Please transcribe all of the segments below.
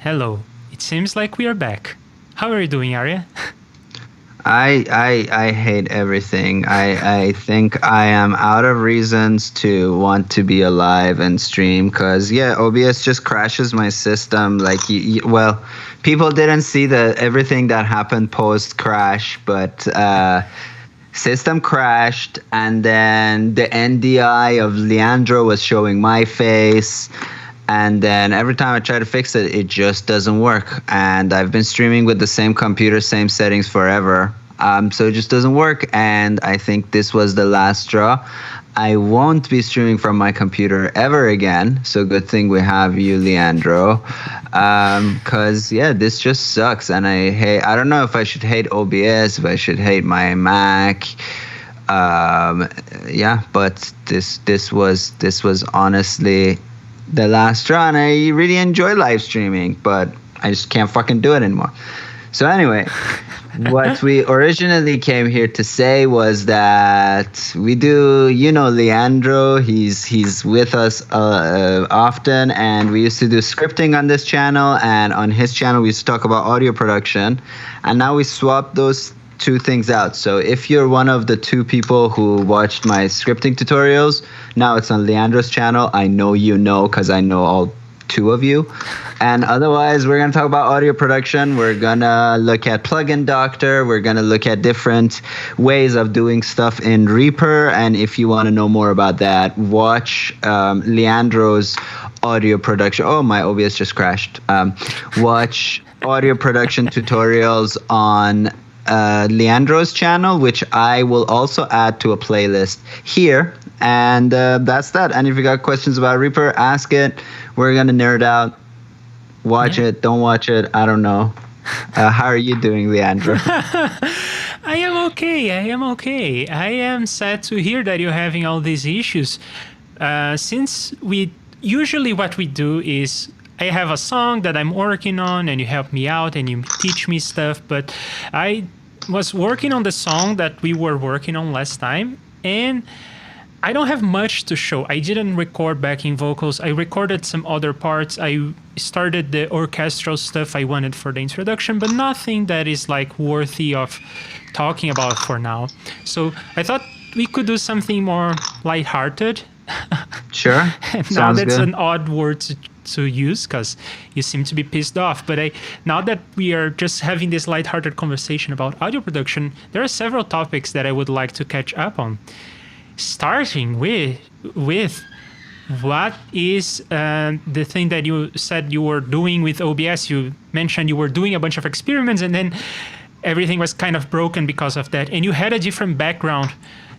Hello. It seems like we are back. How are you doing, Arya? I hate everything. I think I am out of reasons to want to be alive and stream because yeah, OBS just crashes my system. Like, well, people didn't see the everything that happened post crash, but system crashed, and then the NDI of Leandro was showing my face. And then every time I try to fix it, it just doesn't work. And I've been streaming with the same computer, same settings forever. So it just doesn't work. And I think this was the last straw. I won't be streaming from my computer ever again. So good thing we have you, Leandro. Cause yeah, this just sucks. And I don't know if I should hate OBS, if I should hate my Mac. Yeah, but this was honestly the last straw, and I really enjoy live streaming, but I just can't fucking do it anymore. So anyway, what we originally came here to say was that we do, Leandro, he's with us often, and we used to do scripting on this channel, and on his channel we used to talk about audio production, and now we swapped those two things out. So if you're one of the two people who watched my scripting tutorials, now it's on Leandro's channel. I know you know because I know all two of you. And otherwise, we're going to talk about audio production. We're going to look at Plugin Doctor. We're going to look at different ways of doing stuff in Reaper. And if you want to know more about that, watch Leandro's audio production. Oh, my OBS just crashed. Watch audio production tutorials on Leandro's channel, which I will also add to a playlist here. And that's that. And if you got questions about Reaper, ask it. We're going to nerd out. Watch it. Don't watch it. I don't know. How are you doing, Leandro? I am okay. I am sad to hear that you're having all these issues. Since usually what we do is I have a song that I'm working on and you help me out and you teach me stuff, but I was working on the song that we were working on last time, and I don't have much to show. I didn't record backing vocals. I recorded some other parts. I started the orchestral stuff I wanted for the introduction, but nothing that is like worthy of talking about for now. So I thought we could do something more lighthearted. Sure. Now that's good. an odd word to use because you seem to be pissed off. But now that we are just having this lighthearted conversation about audio production, there are several topics that I would like to catch up on. Starting with what is the thing that you said you were doing with OBS? You mentioned you were doing a bunch of experiments and then everything was kind of broken because of that. And you had a different background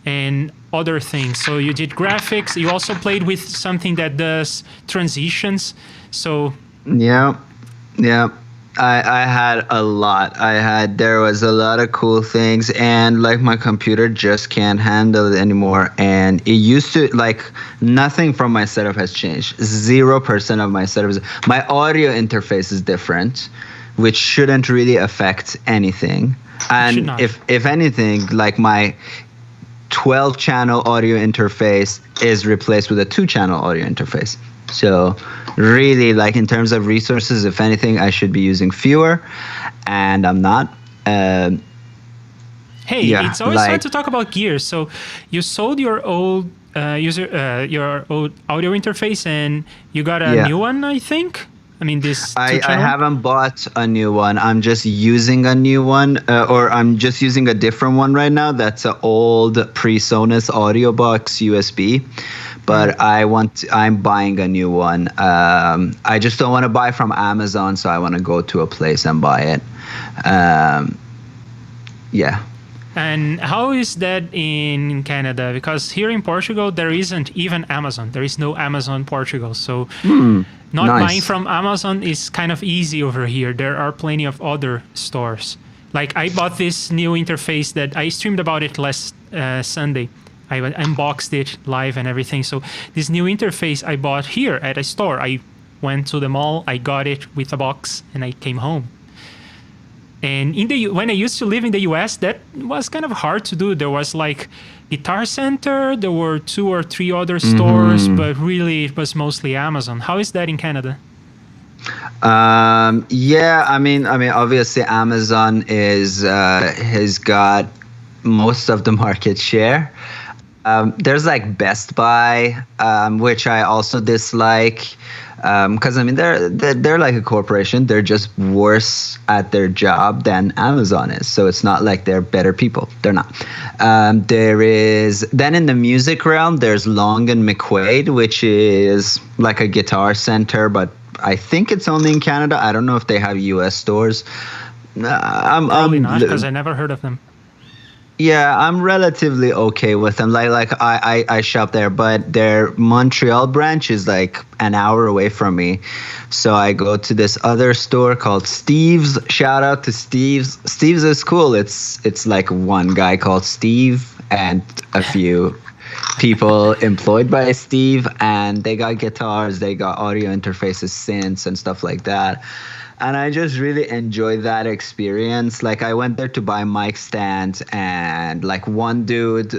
and other things. So you did graphics. You also played with something that does transitions. So yeah. I had a lot. There was a lot of cool things, and like my computer just can't handle it anymore. And it used to, like, nothing from my setup has changed. 0% of my setup my audio interface is different, which shouldn't really affect anything. And if anything, like my 12-channel audio interface is replaced with a 2-channel audio interface. So really, like, in terms of resources, if anything, I should be using fewer, and I'm not. It's always fun to talk about gear. So you sold your old your old audio interface, and you got a new one, I think. I mean, I haven't bought a new one. I'm just using a new one, or I'm just using a different one right now. That's an old PreSonus audio box USB. But I'm buying a new one. I just don't want to buy from Amazon, so I want to go to a place and buy it. Yeah. And how is that in Canada? Because here in Portugal, there isn't even Amazon. There is no Amazon Portugal. So buying from Amazon is kind of easy over here. There are plenty of other stores. Like, I bought this new interface that I streamed about it last Sunday. I unboxed it live and everything. So this new interface I bought here at a store. I went to the mall, I got it with a box, and I came home. And when I used to live in the US, that was kind of hard to do. There was like Guitar Center, there were 2 or 3 other stores, but really it was mostly Amazon. How is that in Canada? Yeah, I mean, obviously Amazon is has got most of the market share. There's like Best Buy, which I also dislike, because I mean they're like a corporation. They're just worse at their job than Amazon is. So it's not like they're better people. They're not. There is then in the music realm. There's Long and McQuaid, which is like a Guitar Center, but I think it's only in Canada. I don't know if they have U.S. stores. Probably not, because I never heard of them. Yeah, I'm relatively okay with them. I shop there, but their Montreal branch is like an hour away from me. So I go to this other store called Steve's. Shout out to Steve's. Steve's is cool. It's like one guy called Steve and a few people employed by Steve, and they got guitars, they got audio interfaces, synths and stuff like that. And I just really enjoyed that experience. Like I went there to buy mic stands, and like one dude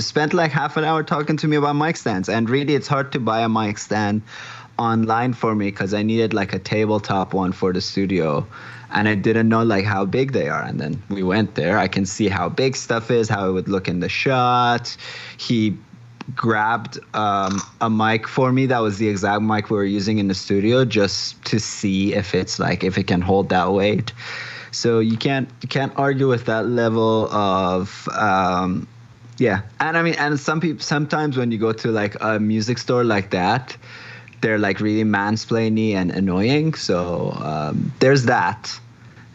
spent like half an hour talking to me about mic stands. And really, it's hard to buy a mic stand online for me because I needed like a tabletop one for the studio, and I didn't know like how big they are. And then we went there. I can see how big stuff is, how it would look in the shot. He grabbed a mic for me that was the exact mic we were using in the studio, just to see if it's like if it can hold that weight. So you can't argue with that level of yeah. And I mean, and some people sometimes when you go to like a music store like that, they're like really mansplainy and annoying. So there's that.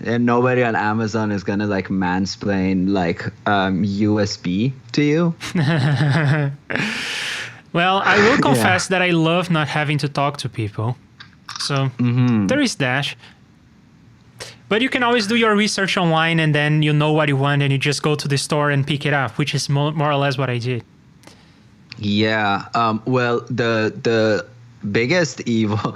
And nobody on Amazon is gonna like mansplain like USB to you. Well, I will confess that I love not having to talk to people. So there is that. But you can always do your research online, and then you know what you want, and you just go to the store and pick it up, which is more or less what I did. Yeah. Well, the biggest evil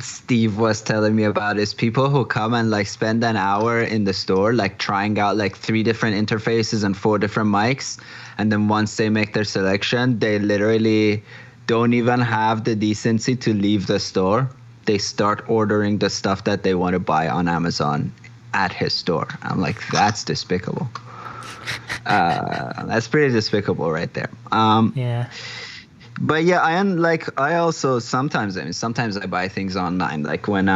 Steve was telling me about is people who come and like spend an hour in the store like trying out like 3 different interfaces and 4 different mics, and then once they make their selection, they literally don't even have the decency to leave the store. They start ordering the stuff that they want to buy on Amazon at his store. I'm like, that's despicable. That's pretty despicable right there. Yeah. But yeah, I also sometimes I buy things online. Like when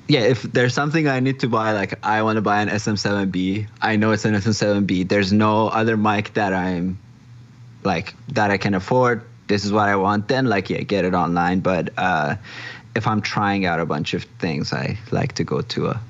if there's something I need to buy, like I want to buy an SM7B. I know it's an SM7B. There's no other mic that I'm like that I can afford. This is what I want. Then get it online. But if I'm trying out a bunch of things, I like to go to a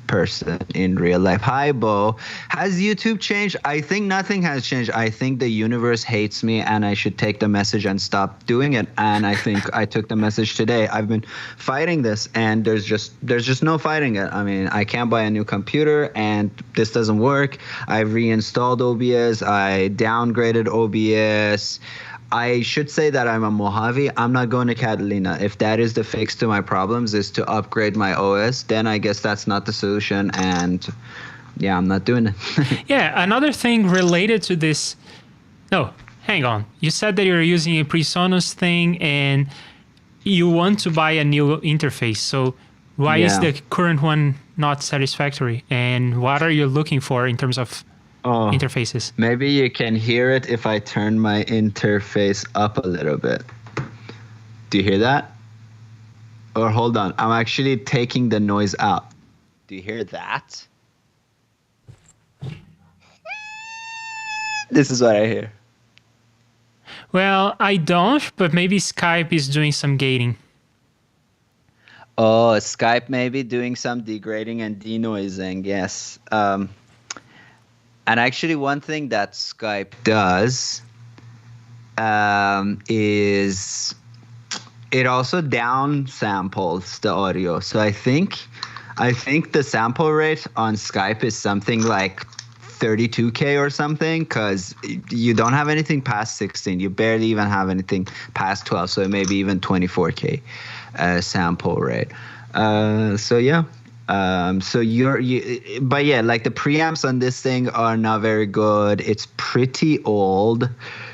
person in real life. Hi, Bo. Has YouTube changed? I think nothing has changed. I think the universe hates me and I should take the message and stop doing it. And I think I took the message today. I've been fighting this, and there's just no fighting it. I mean, I can't buy a new computer and this doesn't work. I reinstalled OBS. I downgraded OBS. I should say that I'm a Mojave. I'm not going to Catalina. If that is the fix to my problems, is to upgrade my OS, then I guess that's not the solution. And yeah, I'm not doing it. Yeah, another thing related to this. No, hang on. You said that you're using a PreSonus thing and you want to buy a new interface. So why is the current one not satisfactory? And what are you looking for in terms of interfaces? Maybe you can hear it if I turn my interface up a little bit. Do you hear that? Or hold on, I'm actually taking the noise out. Do you hear that? This is what I hear. Well, I don't, but maybe Skype is doing some gating. Oh, Skype may be doing some degrading and denoising, yes. And actually, one thing that Skype does is it also downsamples the audio. So I think the sample rate on Skype is something like 32K or something, because you don't have anything past 16. You barely even have anything past 12. So maybe even 24K sample rate. So yeah. But yeah, like the preamps on this thing are not very good. It's pretty old.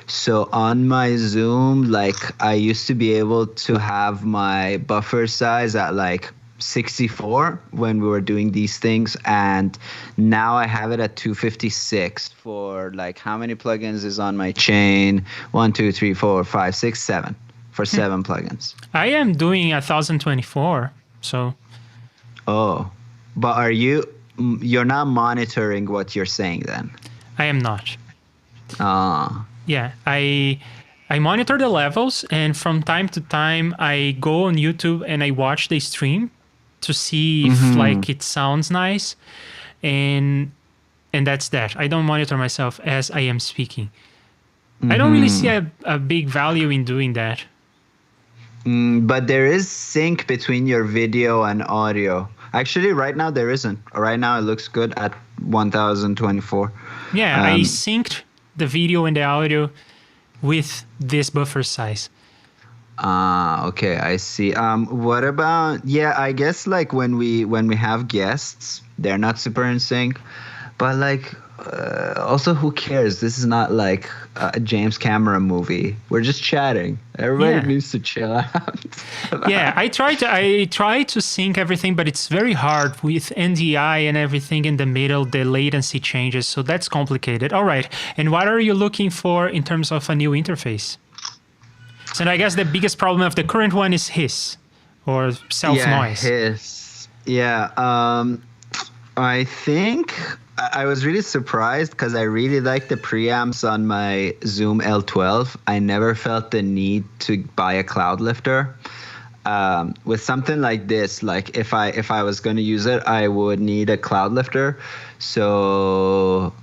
So on my Zoom, like I used to be able to have my buffer size at like 64 when we were doing these things, and now I have it at 256 for like how many plugins is on my chain? 1, 2, 3, 4, 5, 6, 7 for 7 plugins. I am doing 1024, so. Oh, but you're not monitoring what you're saying then? I am not. Ah. Yeah, I monitor the levels, and from time to time I go on YouTube and I watch the stream to see if like it sounds nice, and that's that. I don't monitor myself as I am speaking. I don't really see a big value in doing that. But there is sync between your video and audio. Actually, right now there isn't. Right now it looks good at 1024. Yeah, I synced the video and the audio with this buffer size. Okay, I see. What about, yeah, I guess like when we have guests, they're not super in sync, but like also who cares? This is not like a James Cameron movie. We're just chatting. Everybody needs to chill out. Yeah, I try to sync everything, but it's very hard with NDI and everything in the middle. The latency changes, so that's complicated. All right, and what are you looking for in terms of a new interface? So I guess the biggest problem of the current one is hiss or self noise. Yeah, hiss. Yeah. I think I was really surprised because I really like the preamps on my Zoom L12. I never felt the need to buy a cloud lifter. With something like this, like if I was going to use it, I would need a cloud lifter. So,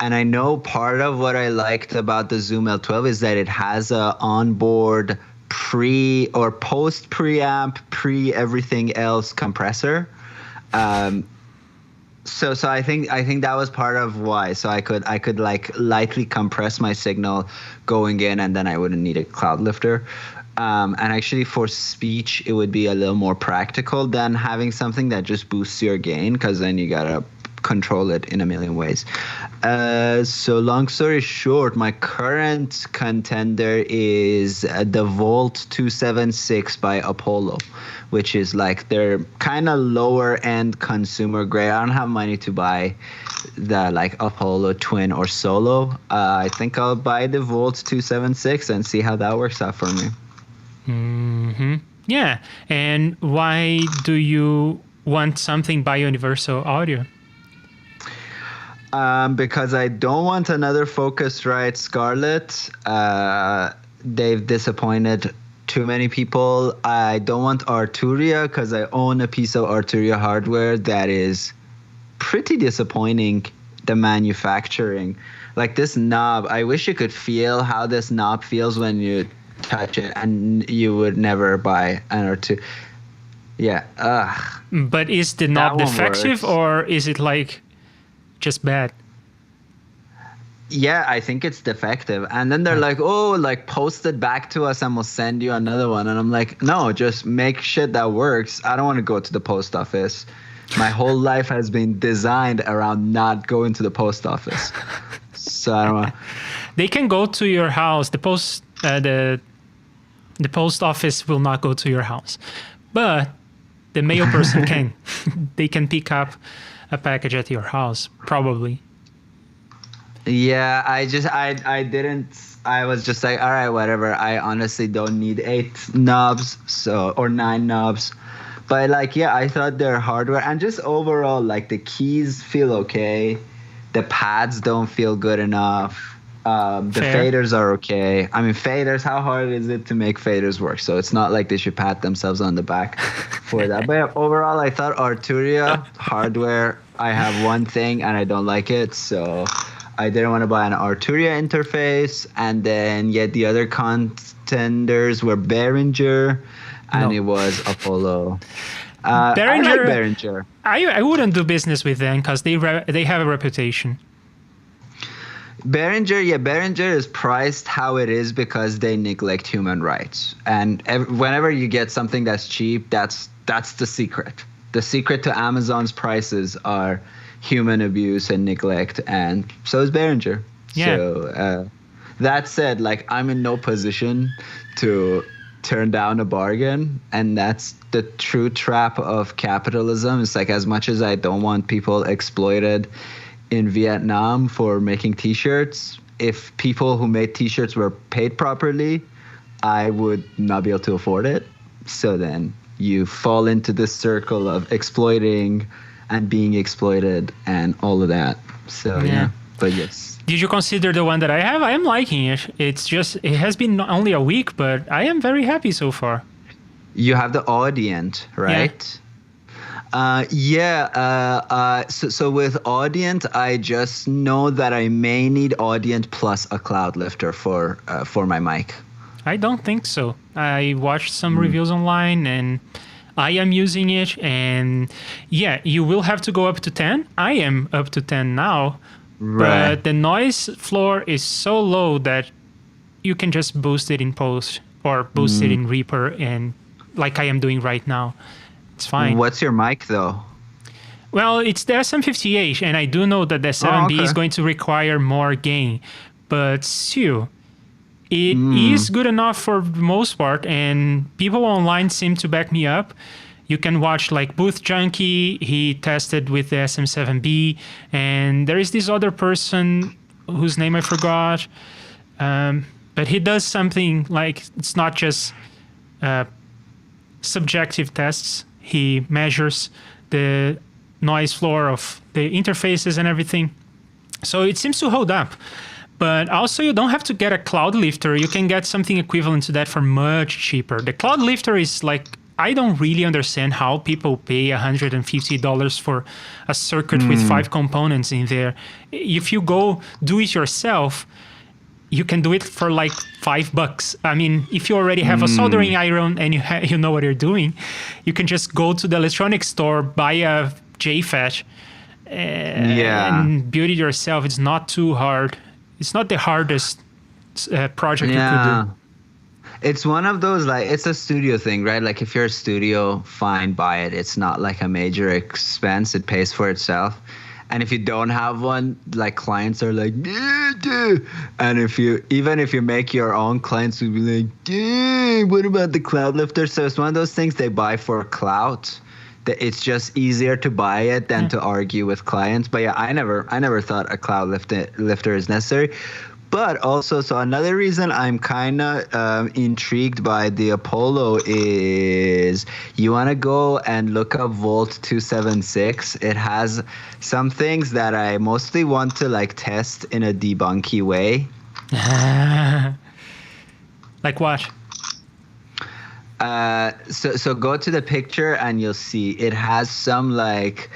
and I know part of what I liked about the Zoom L12 is that it has a onboard pre or post preamp, pre everything else compressor. So I think that was part of why. So I could like lightly compress my signal going in, and then I wouldn't need a cloud lifter. And actually for speech, it would be a little more practical than having something that just boosts your gain, because then you gotta control it in a million ways. So long story short, my current contender is the Volt 276 by Apollo, which is like their kind of lower end consumer grade. I don't have money to buy the like Apollo Twin or Solo. I think I'll buy the Volt 276 and see how that works out for me. Yeah, and why do you want something by Universal Audio? Because I don't want another Focusrite Scarlett. They've disappointed too many people. I don't want Arturia because I own a piece of Arturia hardware that is pretty disappointing, the manufacturing. Like this knob, I wish you could feel how this knob feels when you touch it, and you would never buy an Arturia. Yeah. But is the knob defective, or is it like just bad? Yeah, I think it's defective. And then they're like, oh, like post it back to us and we'll send you another one. And I'm like, no, just make shit that works. I don't want to go to the post office. My whole life has been designed around not going to the post office. So I don't want. They can go to your house. The post office will not go to your house, but the mail person can. They can pick up a package at your house, probably. Yeah, I was just like, all right, whatever. I honestly don't need 8 knobs, or 9 knobs. But like, yeah, I thought their hardware and just overall, like the keys feel okay. The pads don't feel good enough. The faders are okay. I mean, faders, how hard is it to make faders work? So it's not like they should pat themselves on the back for that. But yeah, overall, I thought Arturia hardware, I have one thing and I don't like it. So I didn't want to buy an Arturia interface. And then yet the other contenders were Behringer and it was Apollo. Behringer, I like Behringer. I wouldn't do business with them because they have a reputation. Behringer is priced how it is because they neglect human rights. And whenever you get something that's cheap, that's the secret. The secret to Amazon's prices are human abuse and neglect, and so is Behringer. Yeah. So That said, like I'm in no position to turn down a bargain, and that's the true trap of capitalism. It's like as much as I don't want people exploited in Vietnam for making t-shirts, if people who made t-shirts were paid properly, I would not be able to afford it. So then you fall into this circle of exploiting and being exploited and all of that. So yeah, but yes. Did you consider the one that I have? I am liking it. It's just, it has been only a week, but I am very happy so far. You have the Audient, right? So with Audient, I just know that I may need Audient plus a cloud lifter for my mic. I don't think so. I watched some reviews online and I am using it, and yeah, you will have to go up to 10. I am up to 10 now, Right. but the noise floor is so low that you can just boost it in post or boost it in Reaper, and like I am doing right now. It's fine. What's your mic though? Well, it's the SM58, and I do know that the 7B is okay. going to require more gain, but still, it is good enough for the most part, and people online seem to back me up. You can watch like Booth Junkie, he tested with the SM7B, and there is this other person whose name I forgot, but he does something like, it's not just subjective tests. He measures the noise floor of the interfaces and everything. So it seems to hold up. But also, you don't have to get a cloud lifter. You can get something equivalent to that for much cheaper. The cloud lifter is like, I don't really understand how people pay $150 for a circuit with 5 components in there. If you go do it yourself, you can do it for like $5. I mean, if you already have a soldering iron and you know what you're doing, you can just go to the electronics store, buy a JFET, and build it yourself. It's not too hard. It's not the hardest project you could do. It's one of those, like, it's a studio thing, right? Like, if you're a studio, fine, buy it. It's not like a major expense. It pays for itself. And if you don't have one, like, clients are like, duh. And even if you make your own, clients will be like, what about the cloud lifter? So it's one of those things they buy for clout. It's just easier to buy it than to argue with clients. But yeah, I never thought a cloud lifter is necessary. But also, so another reason I'm kind of intrigued by the Apollo is you want to go and look up Volt 276. It has some things that I mostly want to like test in a debunky way. Like what? So go to the picture and you'll see it has some like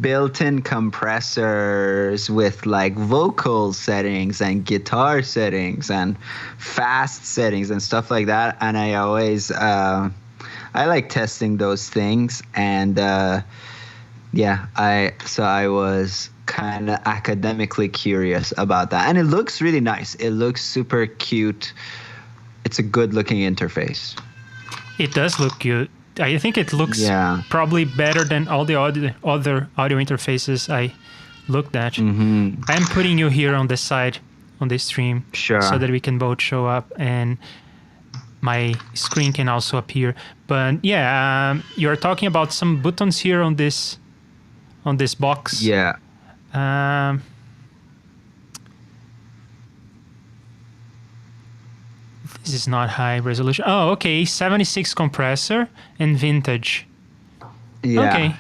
built-in compressors with like vocal settings and guitar settings and fast settings and stuff like that. And I always I like testing those things. And I was kind of academically curious about that. And it looks really nice. It looks super cute. It's a good looking interface. It does look cute. I think it looks probably better than all the other audio interfaces I looked at. I'm putting you here on the side on this stream so that we can both show up and my screen can also appear. But yeah, you're talking about some buttons here on this box. Yeah. This is not high resolution. Oh, okay. 76 compressor and vintage. Yeah. Okay.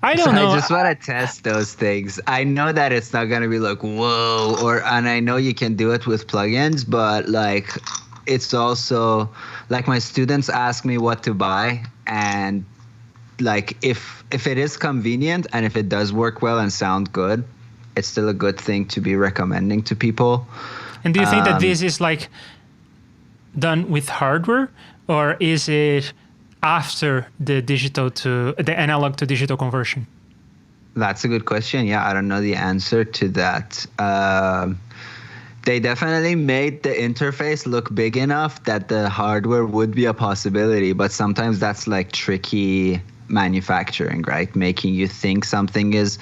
I don't know. I just want to test those things. I know that it's not going to be like, whoa, and I know you can do it with plugins, but like, it's also like my students ask me what to buy, and like if it is convenient and if it does work well and sound good, it's still a good thing to be recommending to people. And do you think that this is like done with hardware, or is it after the analog to digital conversion? That's a good question. Yeah, I don't know the answer to that. They definitely made the interface look big enough that the hardware would be a possibility, but sometimes that's like tricky manufacturing, right? Making you think something is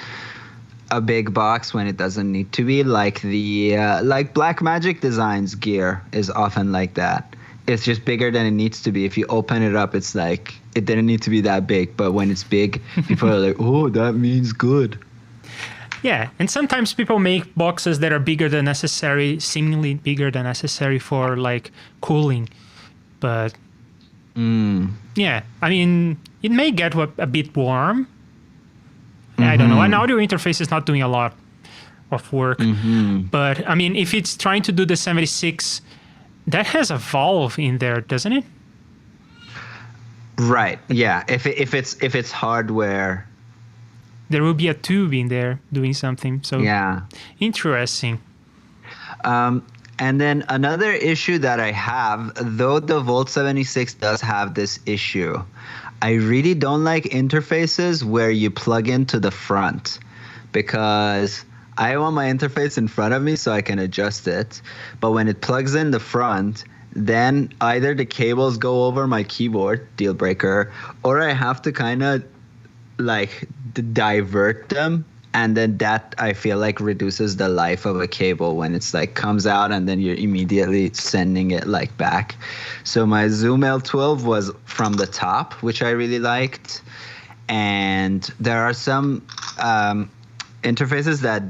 a big box when it doesn't need to be. Like the like Black Magic Designs gear is often like that. It's just bigger than it needs to be. If you open it up, it's like it didn't need to be that big. But when it's big, people are like, "Oh, that means good." Yeah, and sometimes people make boxes that are bigger than necessary, seemingly bigger than necessary for like cooling. But yeah, I mean, it may get a bit warm. I don't know. An audio interface is not doing a lot of work. But I mean, if it's trying to do the 76, that has a valve in there, doesn't it? Right. Yeah. If it's hardware, there will be a tube in there doing something. So yeah, interesting. And then another issue that I have, though the Volt 76 does have this issue, I really don't like interfaces where you plug into the front, because I want my interface in front of me so I can adjust it. But when it plugs in the front, then either the cables go over my keyboard, deal breaker, or I have to kind of like divert them. And then that, I feel like, reduces the life of a cable when it's like comes out and then you're immediately sending it like back. So my Zoom L12 was from the top, which I really liked. And there are some interfaces that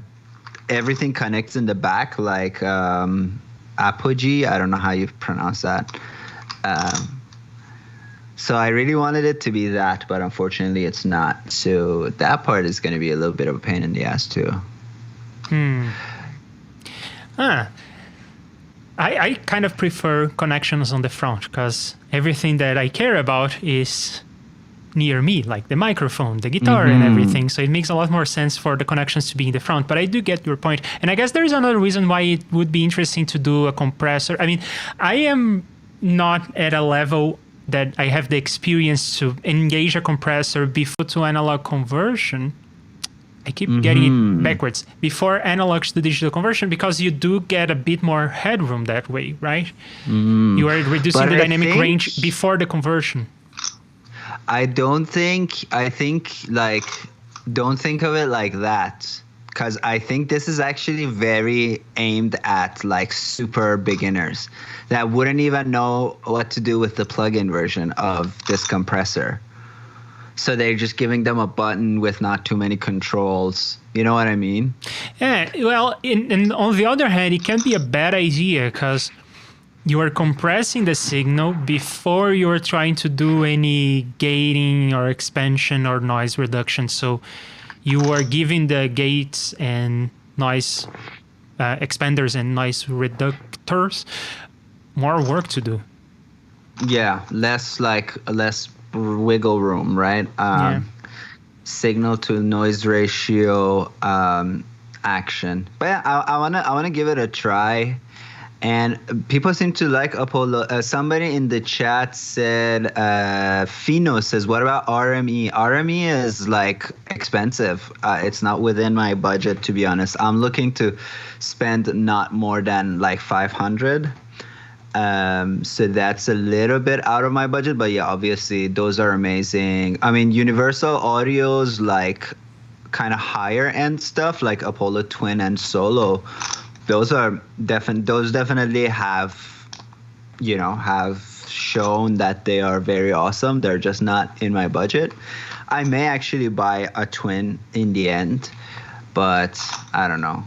everything connects in the back, like Apogee. I don't know how you pronounce that. So I really wanted it to be that, but unfortunately it's not. So that part is going to be a little bit of a pain in the ass too. I kind of prefer connections on the front because everything that I care about is near me, like the microphone, the guitar, and everything. So it makes a lot more sense for the connections to be in the front. But I do get your point. And I guess there is another reason why it would be interesting to do a compressor. I mean, I am not at a level that I have the experience to engage a compressor before to analog conversion. I keep getting it backwards. Before analog to digital conversion, because you do get a bit more headroom that way, right? You are reducing the dynamic range before the conversion. Don't think of it like that, because I think this is actually very aimed at like super beginners that wouldn't even know what to do with the plug-in version of this compressor. So they're just giving them a button with not too many controls. You know what I mean? Yeah, well, and on the other hand, it can be a bad idea because you are compressing the signal before you're trying to do any gating or expansion or noise reduction. So you are giving the gates and noise expanders and noise reductors more work to do. Yeah, less wiggle room, right? Signal to noise ratio action. But yeah, I wanna give it a try. And people seem to like Apollo. Somebody in the chat said, Fino says, what about RME? RME is like expensive. It's not within my budget, to be honest. I'm looking to spend not more than like 500. So that's a little bit out of my budget, but yeah, obviously those are amazing. I mean, Universal Audio's like kind of higher end stuff like Apollo Twin and Solo. Those definitely have shown that they are very awesome. They're just not in my budget. I may actually buy a Twin in the end, but I don't know.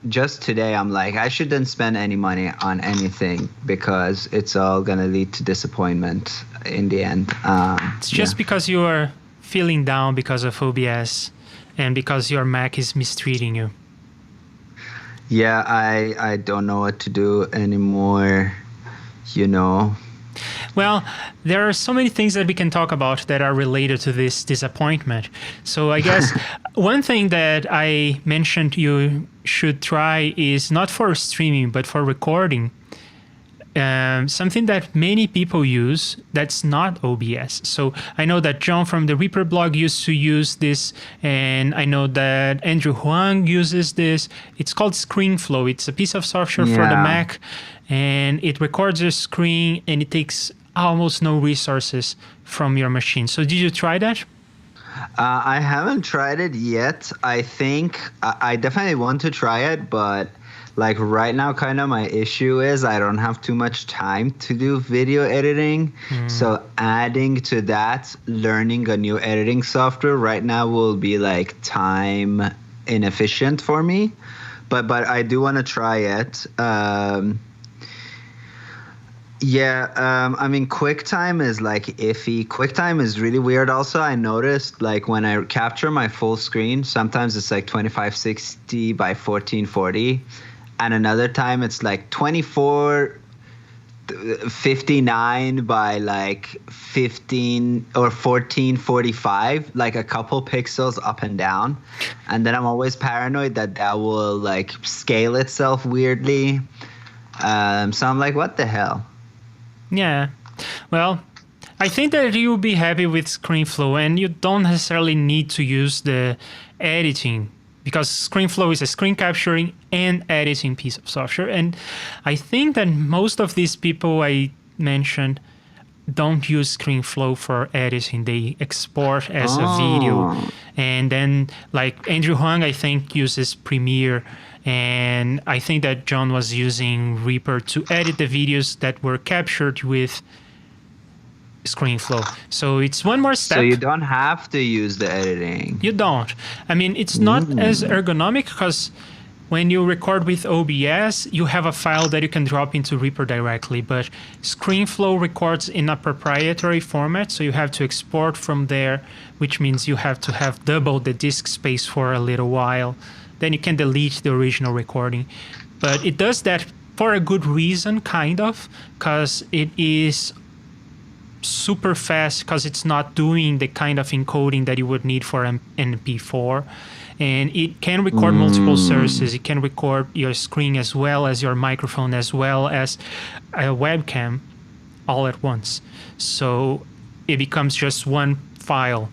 Just today, I'm like, I shouldn't spend any money on anything because it's all going to lead to disappointment in the end. It's just because you are feeling down because of OBS and because your Mac is mistreating you. Yeah, I don't know what to do anymore, Well, there are so many things that we can talk about that are related to this disappointment. So I guess one thing that I mentioned you should try is not for streaming, but for recording. Something that many people use that's not OBS. So I know that John from the Reaper blog used to use this, and I know that Andrew Huang uses this. It's called ScreenFlow. It's a piece of software for the Mac, and it records your screen, and it takes almost no resources from your machine. So did you try that? I haven't tried it yet. I think I definitely want to try it, but like right now, kind of my issue is I don't have too much time to do video editing. So adding to that, learning a new editing software right now will be like time inefficient for me. But I do want to try it. I mean, QuickTime is like iffy. QuickTime is really weird. Also, I noticed like when I capture my full screen, sometimes it's like 2560 by 1440, and another time it's like 2459 by like 15 or 1445, like a couple pixels up and down. And then I'm always paranoid that that will like scale itself weirdly. So I'm like, what the hell? Yeah. Well, I think that you'll be happy with ScreenFlow, and you don't necessarily need to use the editing, because ScreenFlow is a screen capturing and editing piece of software. And I think that most of these people I mentioned don't use ScreenFlow for editing. They export as a video. And then like Andrew Huang, I think, uses Premiere. And I think that John was using Reaper to edit the videos that were captured with ScreenFlow. So it's one more step. So you don't have to use the editing. You don't. I mean, it's not as ergonomic, because when you record with OBS, you have a file that you can drop into Reaper directly, but ScreenFlow records in a proprietary format, so you have to export from there, which means you have to have double the disk space for a little while. Then you can delete the original recording. But it does that for a good reason, kind of, because it is super fast, because it's not doing the kind of encoding that you would need for an MP4. And it can record multiple sources. It can record your screen as well as your microphone, as well as a webcam, all at once. So it becomes just one file.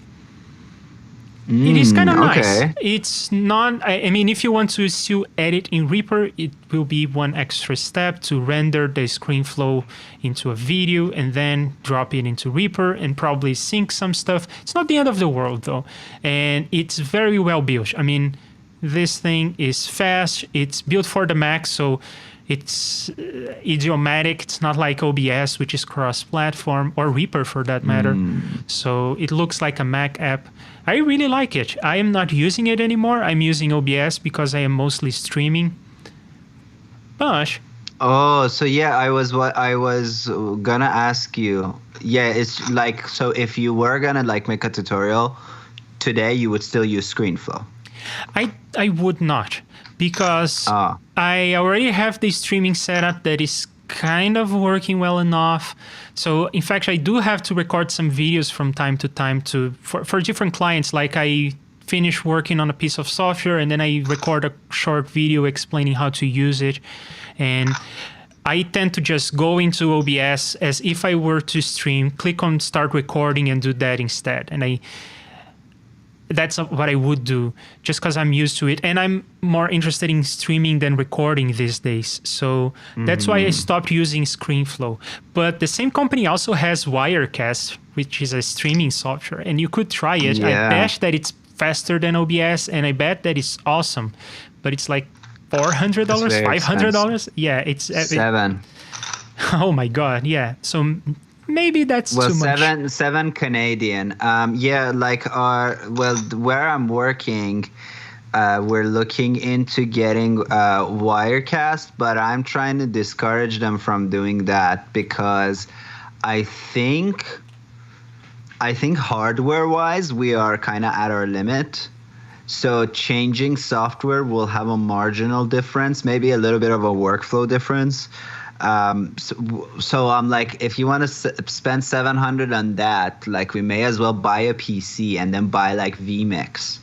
It is kind of nice. It's not, I mean, if you want to still edit in Reaper, it will be one extra step to render the ScreenFlow into a video and then drop it into Reaper and probably sync some stuff. It's not the end of the world though. And it's very well built. I mean, this thing is fast. It's built for the Mac, so it's idiomatic. It's not like OBS, which is cross-platform, or Reaper for that matter. So it looks like a Mac app. I really like it. I am not using it anymore. I'm using OBS because I am mostly streaming. But so yeah, I was gonna ask you. Yeah, it's like, so if you were gonna like make a tutorial today, you would still use ScreenFlow. I would not, because I already have the streaming setup that is kind of working well enough. So in fact, I do have to record some videos from time to time for different clients. Like I finish working on a piece of software and then I record a short video explaining how to use it. And I tend to just go into OBS as if I were to stream, click on start recording and do that instead. And that's what I would do, just because I'm used to it. And I'm more interested in streaming than recording these days. So that's why I stopped using ScreenFlow. But the same company also has Wirecast, which is a streaming software. And you could try it. Yeah. I bet that it's faster than OBS, and I bet that it's awesome. But it's like $400, $500? Yeah, it's... $7. Oh my God, yeah. So... maybe that's too much. Seven Canadian. Yeah, like where I'm working, we're looking into getting Wirecast, but I'm trying to discourage them from doing that because I think hardware-wise we are kind of at our limit. So changing software will have a marginal difference, maybe a little bit of a workflow difference. So I'm like, if you want to spend $700 on that, like we may as well buy a PC and then buy like vMix.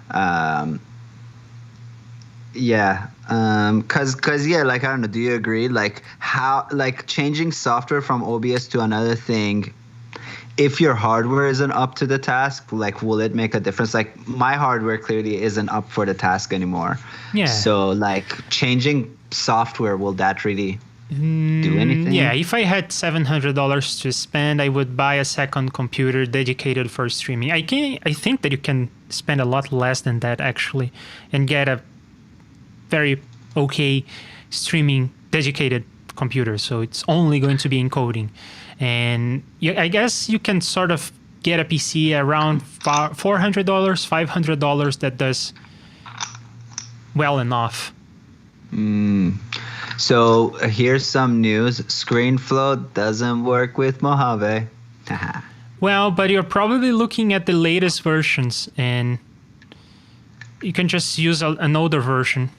Cause yeah, like I don't know. Do you agree? Like how, like changing software from OBS to another thing, if your hardware isn't up to the task, like will it make a difference? Like my hardware clearly isn't up for the task anymore. Yeah. So like changing software, will that really? do anything? Yeah, if I had $700 to spend, I would buy a second computer dedicated for streaming. I think that you can spend a lot less than that actually, and get a very okay streaming dedicated computer. So it's only going to be encoding, and I guess you can sort of get a PC around $400, $500 that does well enough. So here's some news. ScreenFlow doesn't work with Mojave. Well, but you're probably looking at the latest versions, and you can just use an older version.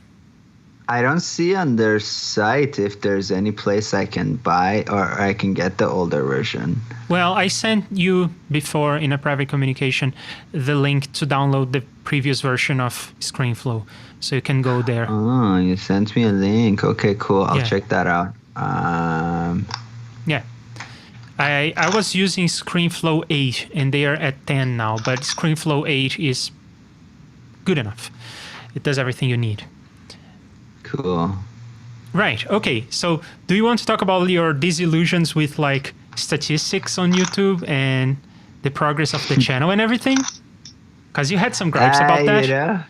I don't see on their site if there's any place I can buy or I can get the older version. Well, I sent you before in a private communication the link to download the previous version of ScreenFlow, so you can go there. Oh, you sent me a link. Okay, cool. I'll check that out. Yeah. I was using ScreenFlow 8, and they are at 10 now, but ScreenFlow 8 is good enough. It does everything you need. Cool. Right. Okay. So do you want to talk about your disillusions with like statistics on YouTube and the progress of the channel and everything? Because you had some gripes about that.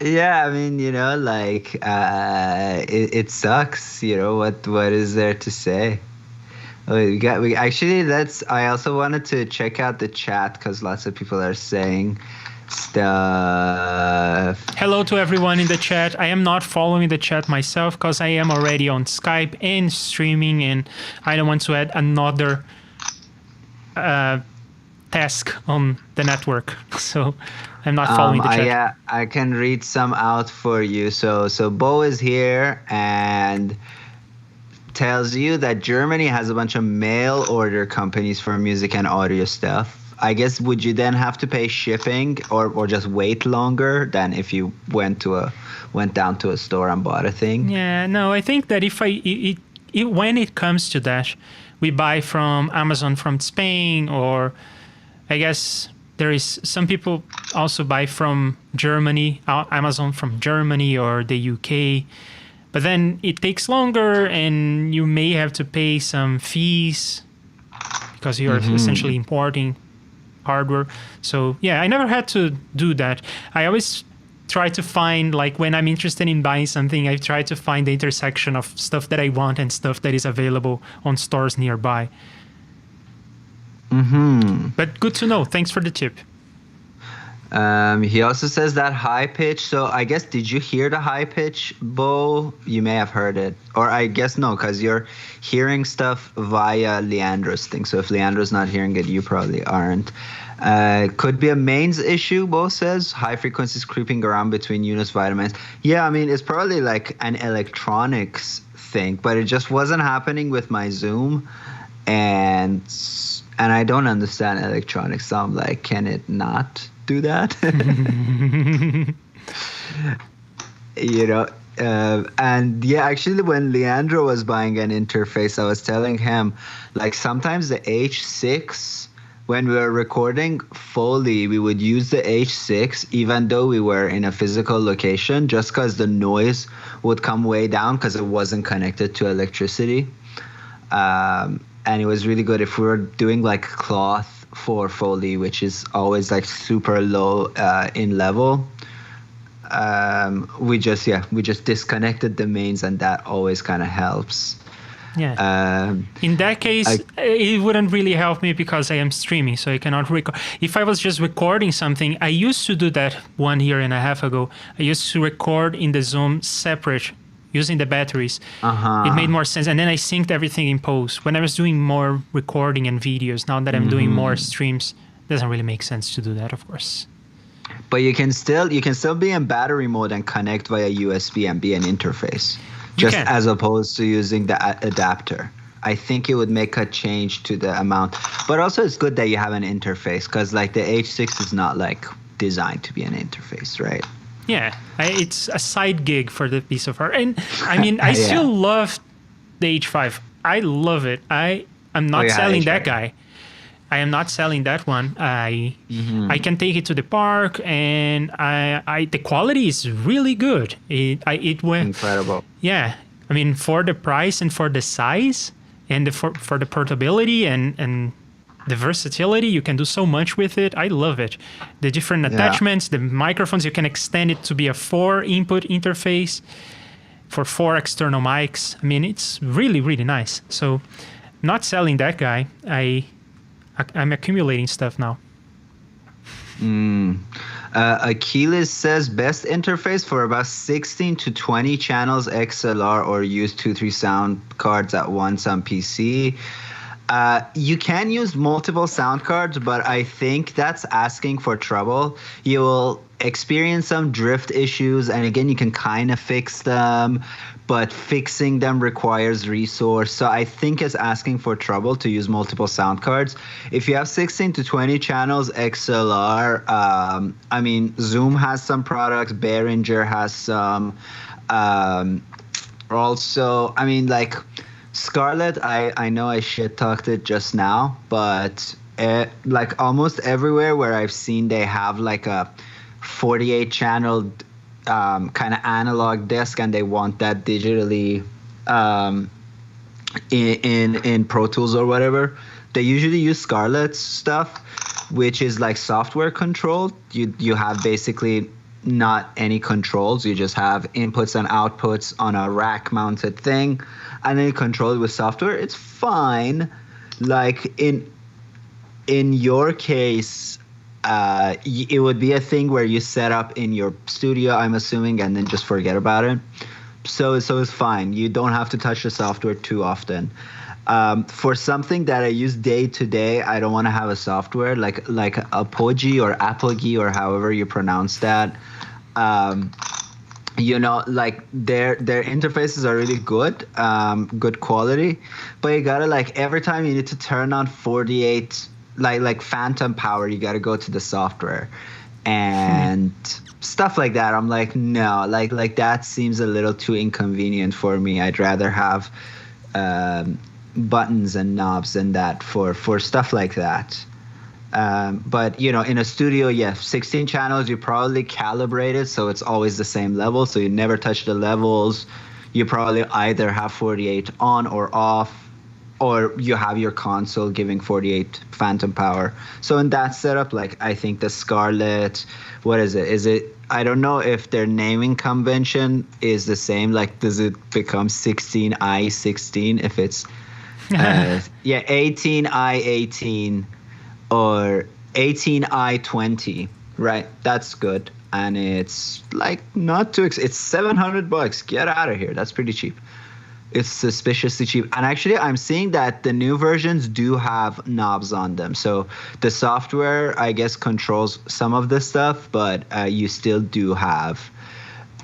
Yeah, I mean, like it sucks. What is there to say? I also wanted to check out the chat because lots of people are saying stuff. Hello to everyone in the chat. I am not following the chat myself because I am already on Skype and streaming, and I don't want to add another task on the network. So I'm not following the chat. I can read some out for you. So Bo is here and tells you that Germany has a bunch of mail order companies for music and audio stuff. I guess would you then have to pay shipping or just wait longer than if you went down to a store and bought a thing? Yeah, no, I think that when it comes to that, we buy from Amazon from Spain, or I guess there is some people also buy from Germany, Amazon from Germany or the UK. But then it takes longer, and you may have to pay some fees because you're essentially importing hardware. So yeah, I never had to do that. I always try to find, like, when I'm interested in buying something, I try to find the intersection of stuff that I want and stuff that is available on stores nearby. But good to know. Thanks for the tip. He also says that high pitch. So I guess, did you hear the high pitch, Bo? You may have heard it. Or I guess no, because you're hearing stuff via Leandro's thing. So if Leandro's not hearing it, you probably aren't. Could be a mains issue, Bo says. High frequencies creeping around between units vitamins. Yeah, I mean, it's probably like an electronics thing, but it just wasn't happening with my Zoom. And I don't understand electronics. So I'm like, can it not do that? And yeah, actually when Leandro was buying an interface, I was telling him, like, sometimes the H6, when we were recording Foley, we would use the H6 even though we were in a physical location, just because the noise would come way down because it wasn't connected to electricity. And it was really good if we were doing like cloth for Foley, which is always like super low in level. We just disconnected the mains, and that always kind of helps. Yeah. In that case, it wouldn't really help me because I am streaming, so I cannot record. If I was just recording something, I used to do that 1.5 years ago. I used to record in the Zoom separate, using the batteries. It made more sense. And then I synced everything in post. When I was doing more recording and videos, now that I'm doing more streams, it doesn't really make sense to do that, of course. But you can still be in battery mode and connect via USB and be an interface, just as opposed to using the adapter. I think it would make a change to the amount. But also it's good that you have an interface, because like the H6 is not like designed to be an interface, right? Yeah, it's a side gig for the piece of art. And I mean, I still love the H5. I love it. I'm not selling that guy. I am not selling that one. I can take it to the park, and the quality is really good. It went incredible. Yeah, I mean, for the price and for the size and for the portability and the versatility, you can do so much with it. I love it. The different attachments, the microphones, you can extend it to be a 4-input interface for 4 external mics. I mean, it's really, really nice. So not selling that guy, I'm accumulating stuff now. Achilles says best interface for about 16 to 20 channels XLR, or use 2-3 sound cards at once on PC. You can use multiple sound cards, but I think that's asking for trouble. You will experience some drift issues, and again, you can kind of fix them, but fixing them requires resource. So I think it's asking for trouble to use multiple sound cards. If you have 16 to 20 channels XLR, I mean, Zoom has some products, Behringer has some. Also, I mean, like, Scarlett, I know I shit talked it just now, but like almost everywhere where I've seen they have like a 48 channel kind of analog disc, and they want that digitally in Pro Tools or whatever. They usually use Scarlett's stuff, which is like software controlled. You have basically not any controls. You just have inputs and outputs on a rack mounted thing, and then you control it with software. It's fine. Like in your case, it would be a thing where you set up in your studio, I'm assuming, and then just forget about it. So it's fine. You don't have to touch the software too often. For something that I use day to day, I don't want to have a software like Apogee or Apogee or however you pronounce that. You know, like their interfaces are really good, good quality, but you gotta, like, every time you need to turn on 48, like phantom power, you gotta go to the software and stuff like that. I'm like, no, like that seems a little too inconvenient for me. I'd rather have buttons and knobs and that for stuff like that. But, you know, in a studio, 16 channels, you probably calibrate it so it's always the same level, so you never touch the levels. You probably either have 48 on or off, or you have your console giving 48 phantom power. So in that setup, like, I think the Scarlett, what is it? I don't know if their naming convention is the same. Like, does it become 16i16 if it's 18i18 or 18i20, right? That's good. And it's like not too it's $700. Get out of here. That's pretty cheap. It's suspiciously cheap. And actually, I'm seeing that the new versions do have knobs on them. So the software, I guess, controls some of the stuff, but you still do have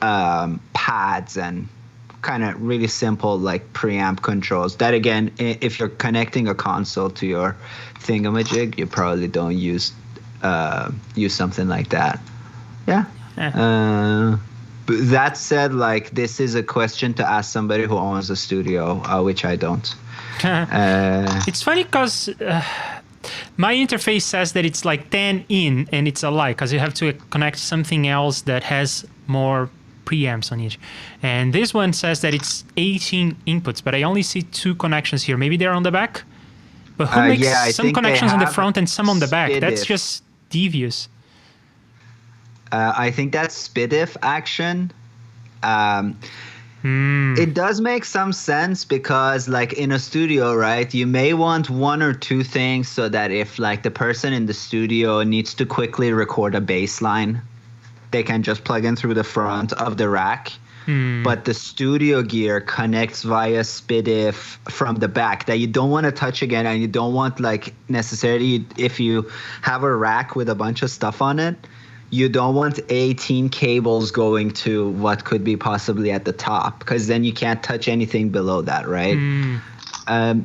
pads and kind of really simple, like, preamp controls. That, again, if you're connecting a console to your thingamajig, you probably don't use something like that. Yeah. But that said, like, this is a question to ask somebody who owns a studio, which I don't. It's funny because my interface says that it's like 10 in, and it's a lie because you have to connect something else that has more preamps on it. And this one says that it's 18 inputs, but I only see 2 connections here. Maybe they're on the back? But who makes some connections on the front and some on the back? That's just devious. I think that's SPDIF action. It does make some sense because, like, in a studio, right, you may want 1 or 2 things so that if, like, the person in the studio needs to quickly record a bass line, they can just plug in through the front of the rack. But the studio gear connects via SPDIF from the back that you don't want to touch again, and you don't want, like, necessarily, if you have a rack with a bunch of stuff on it, you don't want 18 cables going to what could be possibly at the top, because then you can't touch anything below that, right?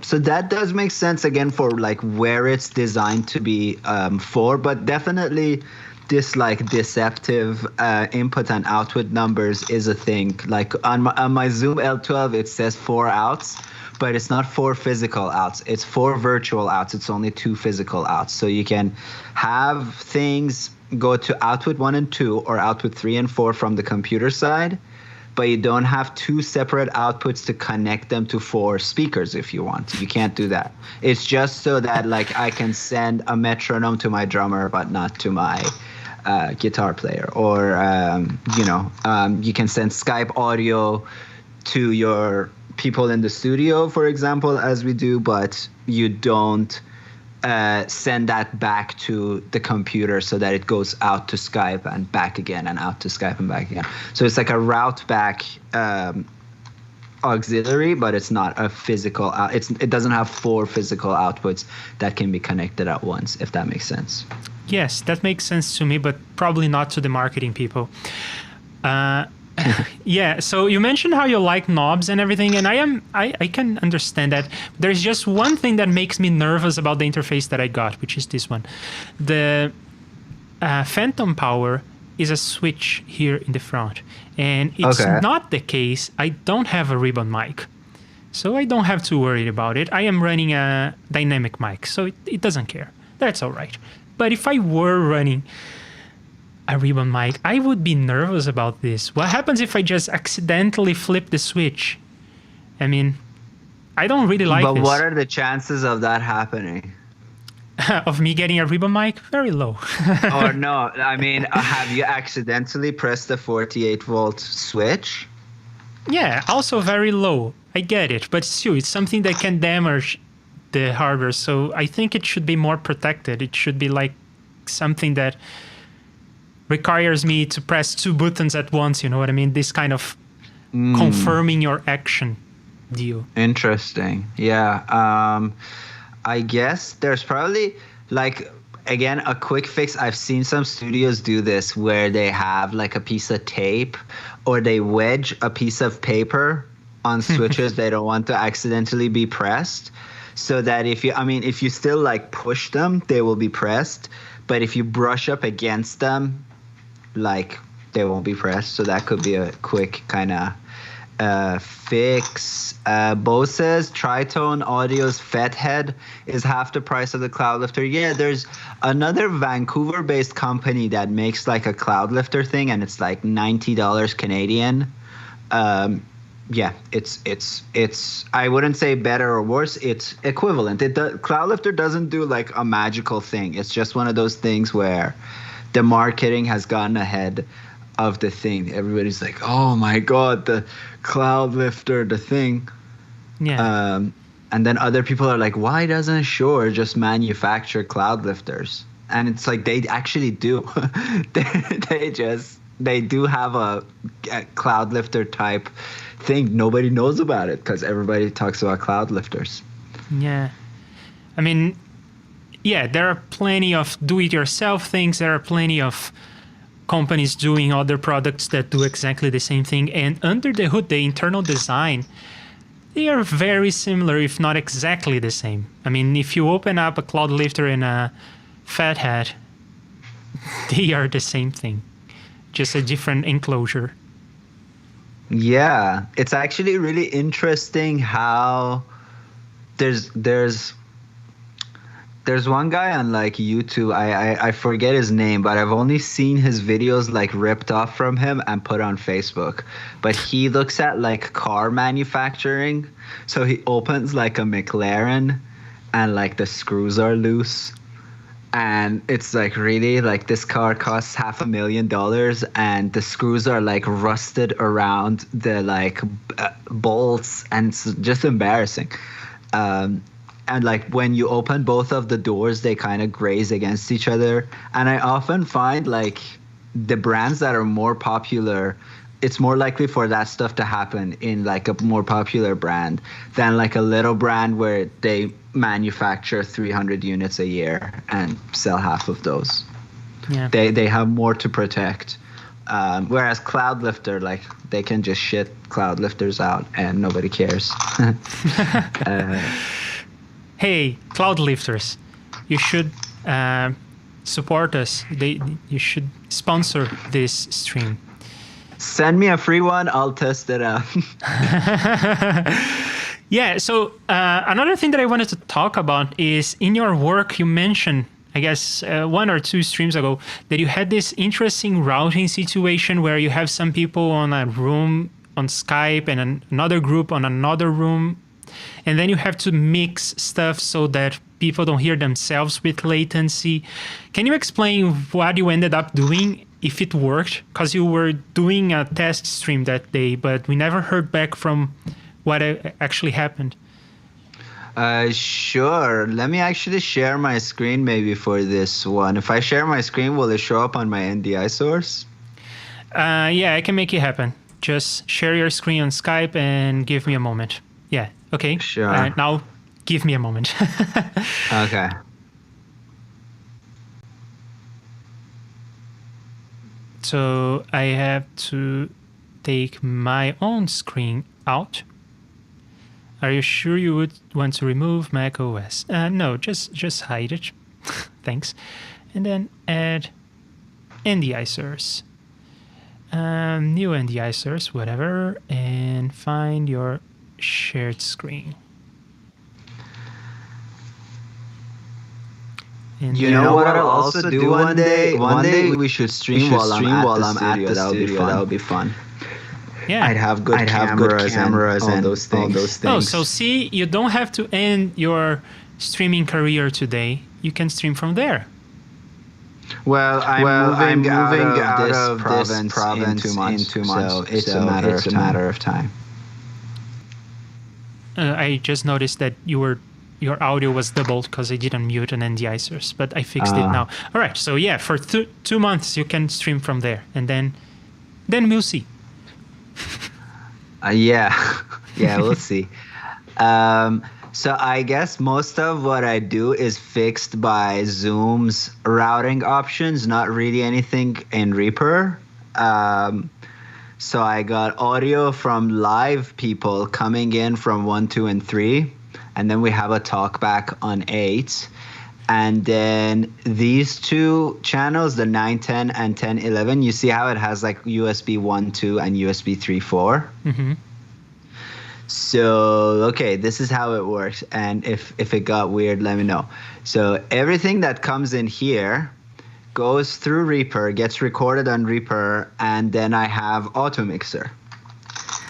So that does make sense, again, for, like, where it's designed to be for, but definitely this, like, deceptive input and output numbers is a thing. Like, on my Zoom L12, it says 4 outs, but it's not 4 physical outs. It's 4 virtual outs. It's only 2 physical outs. So you can have things go to output 1 and 2 or output 3 and 4 from the computer side, but you don't have two separate outputs to connect them to four speakers if you want. You can't do that. It's just so that like I can send a metronome to my drummer, but not to my guitar player. Or, you can send Skype audio to your people in the studio, for example, as we do, but you don't send that back to the computer so that it goes out to Skype and back again and out to Skype and back again. So it's like a route back auxiliary, but it's not a physical it doesn't have four physical outputs that can be connected at once, if that makes sense. Yes, that makes sense to me, but probably not to the marketing people. Yeah, so you mentioned how you like knobs and everything, and I can understand that. There's just one thing that makes me nervous about the interface that I got, which is this one. The Phantom Power is a switch here in the front, and it's not the case. I don't have a ribbon mic, so I don't have to worry about it. I am running a dynamic mic, so it doesn't care. That's all right. But if I were running a ribbon mic, I would be nervous about this. What happens if I just accidentally flip the switch? I mean, I don't really like this. But what are the chances of that happening? Of me getting a ribbon mic? Very low. Or no, I mean, have you accidentally pressed the 48-volt switch? Yeah, also very low. I get it, but still, it's something that can damage the hardware, so I think it should be more protected. It should be like something that requires me to press two buttons at once, you know what I mean? This kind of confirming your action deal. Interesting. Yeah. I guess there's probably, like, again, a quick fix. I've seen some studios do this where they have like a piece of tape or they wedge a piece of paper on switches they don't want to accidentally be pressed, so that if you still like push them, they will be pressed. But if you brush up against them, like, they won't be pressed. So that could be a quick kind of fix. Bo says Tritone Audio's Fathead is half the price of the Cloudlifter. Yeah, there's another Vancouver-based company that makes like a Cloudlifter thing, and it's like $90 Canadian. Yeah, it's I wouldn't say better or worse. It's equivalent. Cloudlifter doesn't do like a magical thing. It's just one of those things where the marketing has gotten ahead of the thing. Everybody's like, oh my God, the Cloudlifter, the thing. Yeah. And then other people are like, why doesn't Shure just manufacture Cloudlifters? And it's like, they actually do. they do have a Cloudlifter type thing. Nobody knows about it because everybody talks about Cloudlifters. Yeah. I mean, yeah, there are plenty of do-it-yourself things. There are plenty of companies doing other products that do exactly the same thing. And under the hood, the internal design, they are very similar, if not exactly the same. I mean, if you open up a Cloudlifter and a Fathead, they are the same thing, just a different enclosure. Yeah, it's actually really interesting how there's one guy on like YouTube, I forget his name, but I've only seen his videos like ripped off from him and put on Facebook. But he looks at like car manufacturing. So he opens like a McLaren and like the screws are loose. And it's like, really, like this car costs $500,000 and the screws are like rusted around the like bolts, and it's just embarrassing. And like when you open both of the doors, they kind of graze against each other. And I often find like the brands that are more popular, it's more likely for that stuff to happen in like a more popular brand than like a little brand where they manufacture 300 units a year and sell half of those. Yeah. They have more to protect. Whereas Cloudlifter, like they can just shit Cloudlifters out and nobody cares. Hey, Cloudlifters, you should support us. You should sponsor this stream. Send me a free one. I'll test it out. Yeah, so another thing that I wanted to talk about is in your work, you mentioned, I guess, 1 or 2 streams ago, that you had this interesting routing situation where you have some people on a room on Skype and another group on another room. And then you have to mix stuff so that people don't hear themselves with latency. Can you explain what you ended up doing, if it worked? Because you were doing a test stream that day, but we never heard back from what actually happened. Sure. Let me actually share my screen maybe for this one. If I share my screen, will it show up on my NDI source? Yeah, I can make it happen. Just share your screen on Skype and give me a moment. Yeah, okay. Sure. Now, give me a moment. Okay. So I have to take my own screen out. Are you sure you would want to remove Mac OS? No, just hide it. Thanks. And then add NDI source. New NDI source, whatever, and find your shared screen. And You know what I'll also do one day? One day we should stream while I'm at the studio. That would be fun. yeah. I'd have good cameras and all those things. Oh, so see, you don't have to end your streaming career today. You can stream from there. Well, I'm moving out of this province in 2 months, so it's a matter of time. I just noticed that your audio was doubled because I didn't mute an NDI source, but I fixed it now. All right, so yeah, for 2 months you can stream from there, and then we'll see. Yeah, we'll see. So I guess most of what I do is fixed by Zoom's routing options, not really anything in Reaper. So I got audio from live people coming in from 1, 2, and 3, and then we have a talkback on 8. And then these 2 channels, the 910 and 1011, you see how it has like USB 1, 2, and USB 3, 4? Mm-hmm. So, okay, this is how it works. And if it got weird, let me know. So everything that comes in here goes through Reaper, gets recorded on Reaper, and then I have AutoMixer.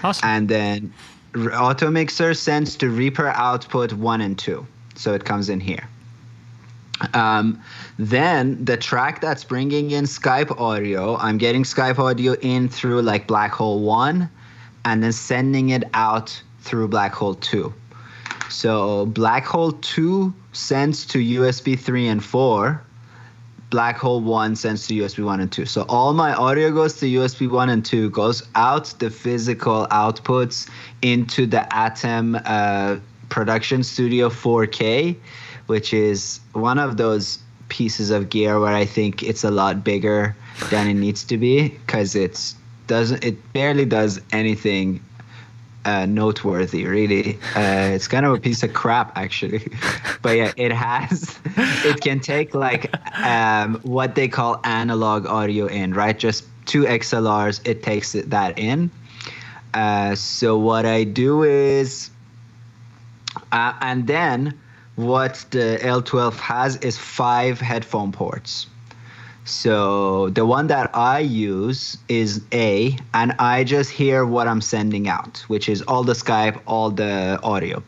Awesome. And then AutoMixer sends to Reaper output 1 and 2. So it comes in here. Then the track that's bringing in Skype audio, I'm getting Skype audio in through like Black Hole 1 and then sending it out through Black Hole 2. So Black Hole 2 sends to USB 3 and 4. Black Hole 1 sends to USB 1 and 2. So all my audio goes to USB 1 and 2, goes out the physical outputs into the Atom Production Studio 4K, which is one of those pieces of gear where I think it's a lot bigger than it needs to be, because it barely does anything noteworthy, really. It's kind of a piece of crap, actually. But yeah, it can take like what they call analog audio in, right? Just 2 XLRs, it takes that in. So what I do is, and then what the L12 has is 5 headphone ports. So the one that I use is A, and I just hear what I'm sending out, which is all the Skype, all the audio.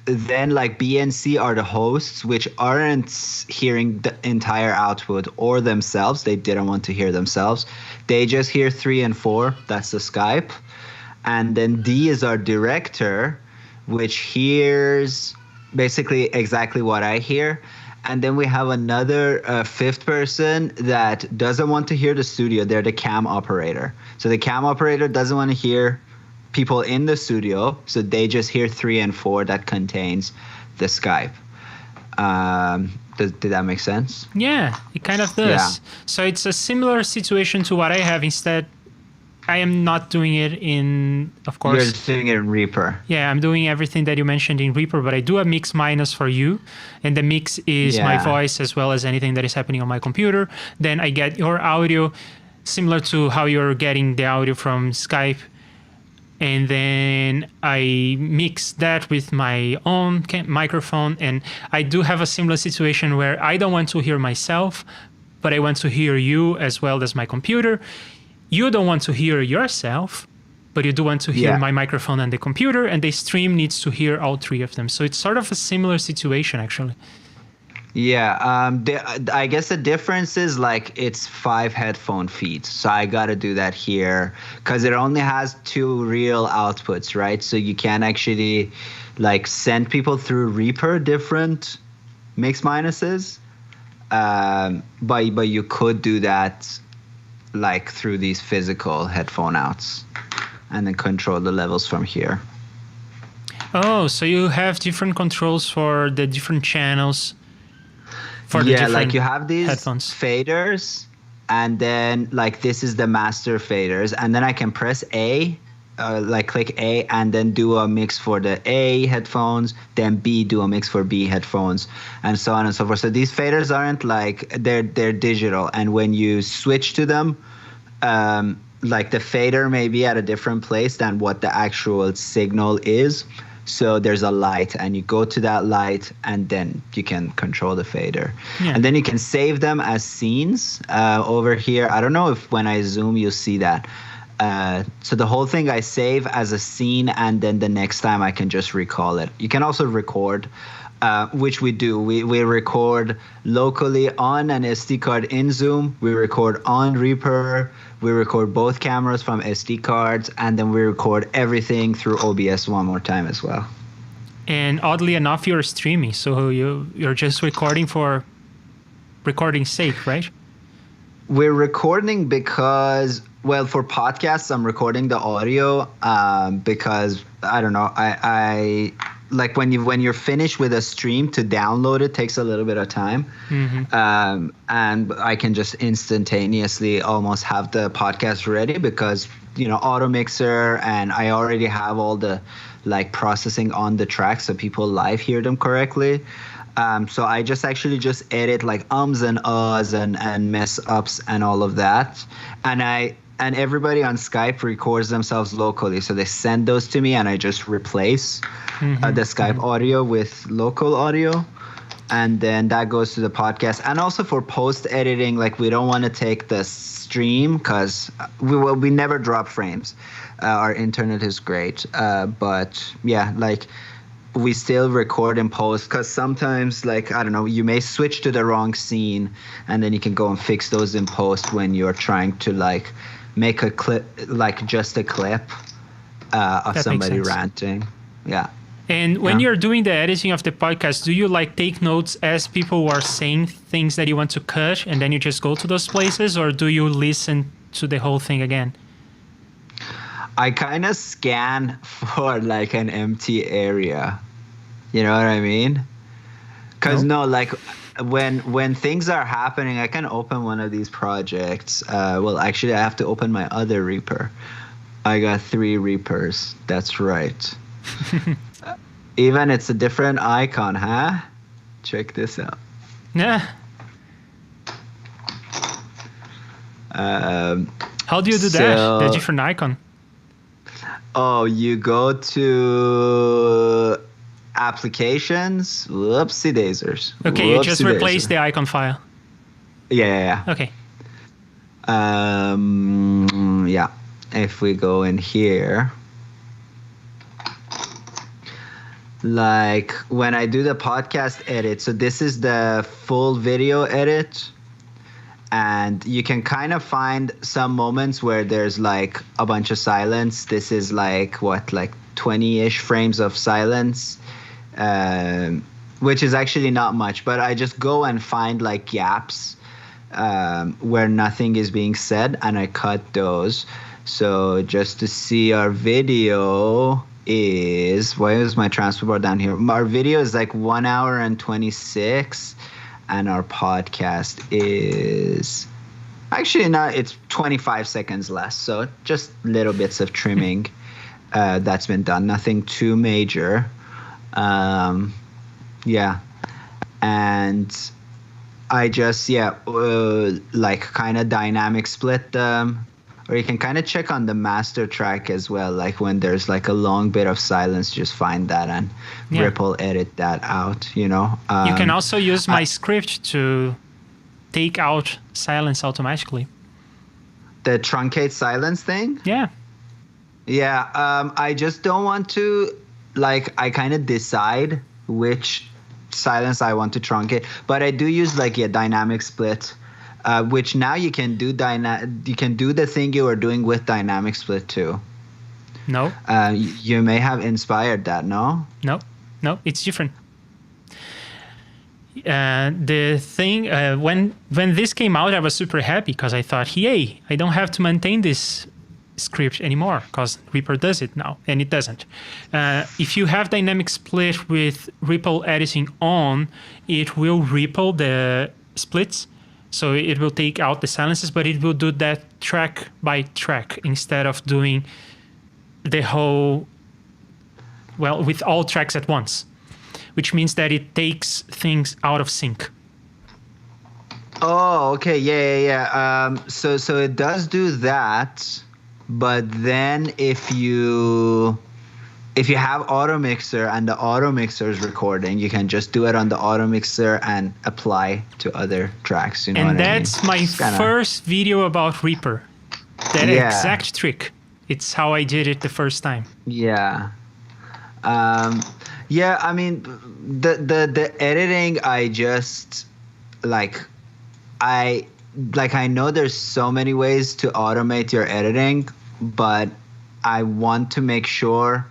Then like B and C are the hosts, which aren't hearing the entire output or themselves. They didn't want to hear themselves. They just hear 3 and 4. That's the Skype. And then D is our director, which hears basically exactly what I hear. And then we have another 5th person that doesn't want to hear the studio. They're the cam operator. So the cam operator doesn't want to hear people in the studio. So they just hear 3 and 4 that contains the Skype. Did that make sense? Yeah, it kind of does. Yeah. So it's a similar situation to what I have. Instead, I am not doing it in, of course. You're just doing it in Reaper. Yeah, I'm doing everything that you mentioned in Reaper, but I do a mix minus for you. And the mix is my voice as well as anything that is happening on my computer. Then I get your audio, similar to how you're getting the audio from Skype. And then I mix that with my own microphone. And I do have a similar situation where I don't want to hear myself, but I want to hear you as well as my computer. You don't want to hear yourself, but you do want to hear Yeah. my microphone and the computer, and the stream needs to hear all three of them. So it's sort of a similar situation, actually. Yeah, I guess the difference is like it's 5 headphone feeds. So I got to do that here because it only has 2 real outputs, right? So you can actually like send people through Reaper different mix minuses. But you could do that like through these physical headphone outs and then control the levels from here. Oh, so you have different controls for the different channels. Yeah, like you have these headphones. faders, and then like this is the master faders, and then I can press A, like click A, and then do a mix for the A headphones, then B, do a mix for B headphones, and so on and so forth. So these faders aren't like they're digital, and when you switch to them, like the fader may be at a different place than what the actual signal is. So there's a light, and you go to that light, and then you can control the fader. Yeah. And then you can save them as scenes over here. I don't know if when I zoom you'll see that. So the whole thing I save as a scene, and then the next time I can just recall it. You can also record, which we do. We record locally on an SD card in Zoom. We record on Reaper. We record both cameras from SD cards, and then we record everything through OBS one more time as well. And oddly enough, you're streaming, so you're just recording for recording's sake, right? We're recording because, well, for podcasts, I'm recording the audio because I don't know. I like when you're finished with a stream, to download it takes a little bit of time, and I can just instantaneously almost have the podcast ready because auto mixer, and I already have all the like processing on the track so people live hear them correctly. So I just edit like ums and ahs and mess ups and all of that, and everybody on Skype records themselves locally, so they send those to me, and I just replace the Skype audio with local audio, and then that goes to the podcast. And also for post editing, like we don't want to take the stream because we never drop frames. Our internet is great, but yeah, like we still record in post because sometimes, like, I don't know, you may switch to the wrong scene, and then you can go and fix those in post when you're trying to like make a clip, like just a clip of somebody ranting. Yeah. And when you're doing the editing of the podcast, do you like take notes as people are saying things that you want to cut, and then you just go to those places, or do you listen to the whole thing again? I kind of scan for like an empty area. You know what I mean? Because like when things are happening, I can open one of these projects. Well, actually, I have to open my other Reaper. I got 3 Reapers. That's right. Even it's a different icon, huh? Check this out. Yeah. How do you do that? The different icon. Oh, you go to applications. Whoopsie daisers. Okay, you just replace the icon file. Yeah. Okay. Yeah. If we go in here, like when I do the podcast edit, so this is the full video edit. And you can kind of find some moments where there's like a bunch of silence. This is like 20-ish frames of silence, which is actually not much. But I just go and find like gaps where nothing is being said, and I cut those. So just to see our video is, why is my transfer bar down here? Our video is like 1 hour and 26. And our podcast is actually not, it's 25 seconds less. So just little bits of trimming that's been done. Nothing too major. Yeah. And I just, like kind of dynamic split them. Or you can kind of check on the master track as well. Like when there's like a long bit of silence, just find that and ripple edit that out, you know. You can also use my script to take out silence automatically. The truncate silence thing? Yeah. Yeah, I just don't want to, like, I kind of decide which silence I want to truncate, but I do use like a dynamic split, which now you can do you can do the thing you were doing with dynamic split too. No, You may have inspired that, no? no, no, it's different. The thing when this came out, I was super happy because I thought, yay, I don't have to maintain this script anymore because Reaper does it now, and it doesn't. If you have dynamic split with ripple editing on, it will ripple the splits, so it will take out the silences, but it will do that track by track instead of doing the whole, well, with all tracks at once, which means that it takes things out of sync. Oh, okay, yeah. So it does do that, but then if you have auto mixer and the auto mixer is recording, you can just do it on the auto mixer and apply to other tracks. You know, and what I mean? that's my first video about Reaper. That exact trick. It's how I did it the first time. Yeah. Yeah, I mean, the editing, I just I know there's so many ways to automate your editing, but I want to make sure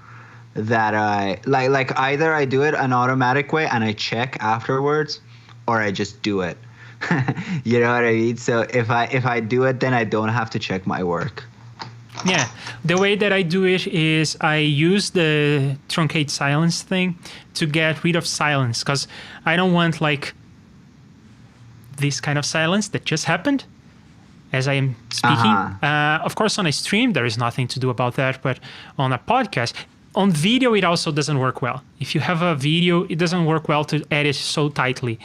that I like either I do it an automatic way and I check afterwards, or I just do it. You know what I mean? So if I do it, then I don't have to check my work. Yeah, the way that I do it is I use the truncate silence thing to get rid of silence, because I don't want like this kind of silence that just happened as I am speaking. Of course, on a stream, there is nothing to do about that, but on a podcast, on video, it also doesn't work well. If you have a video, it doesn't work well to edit so tightly.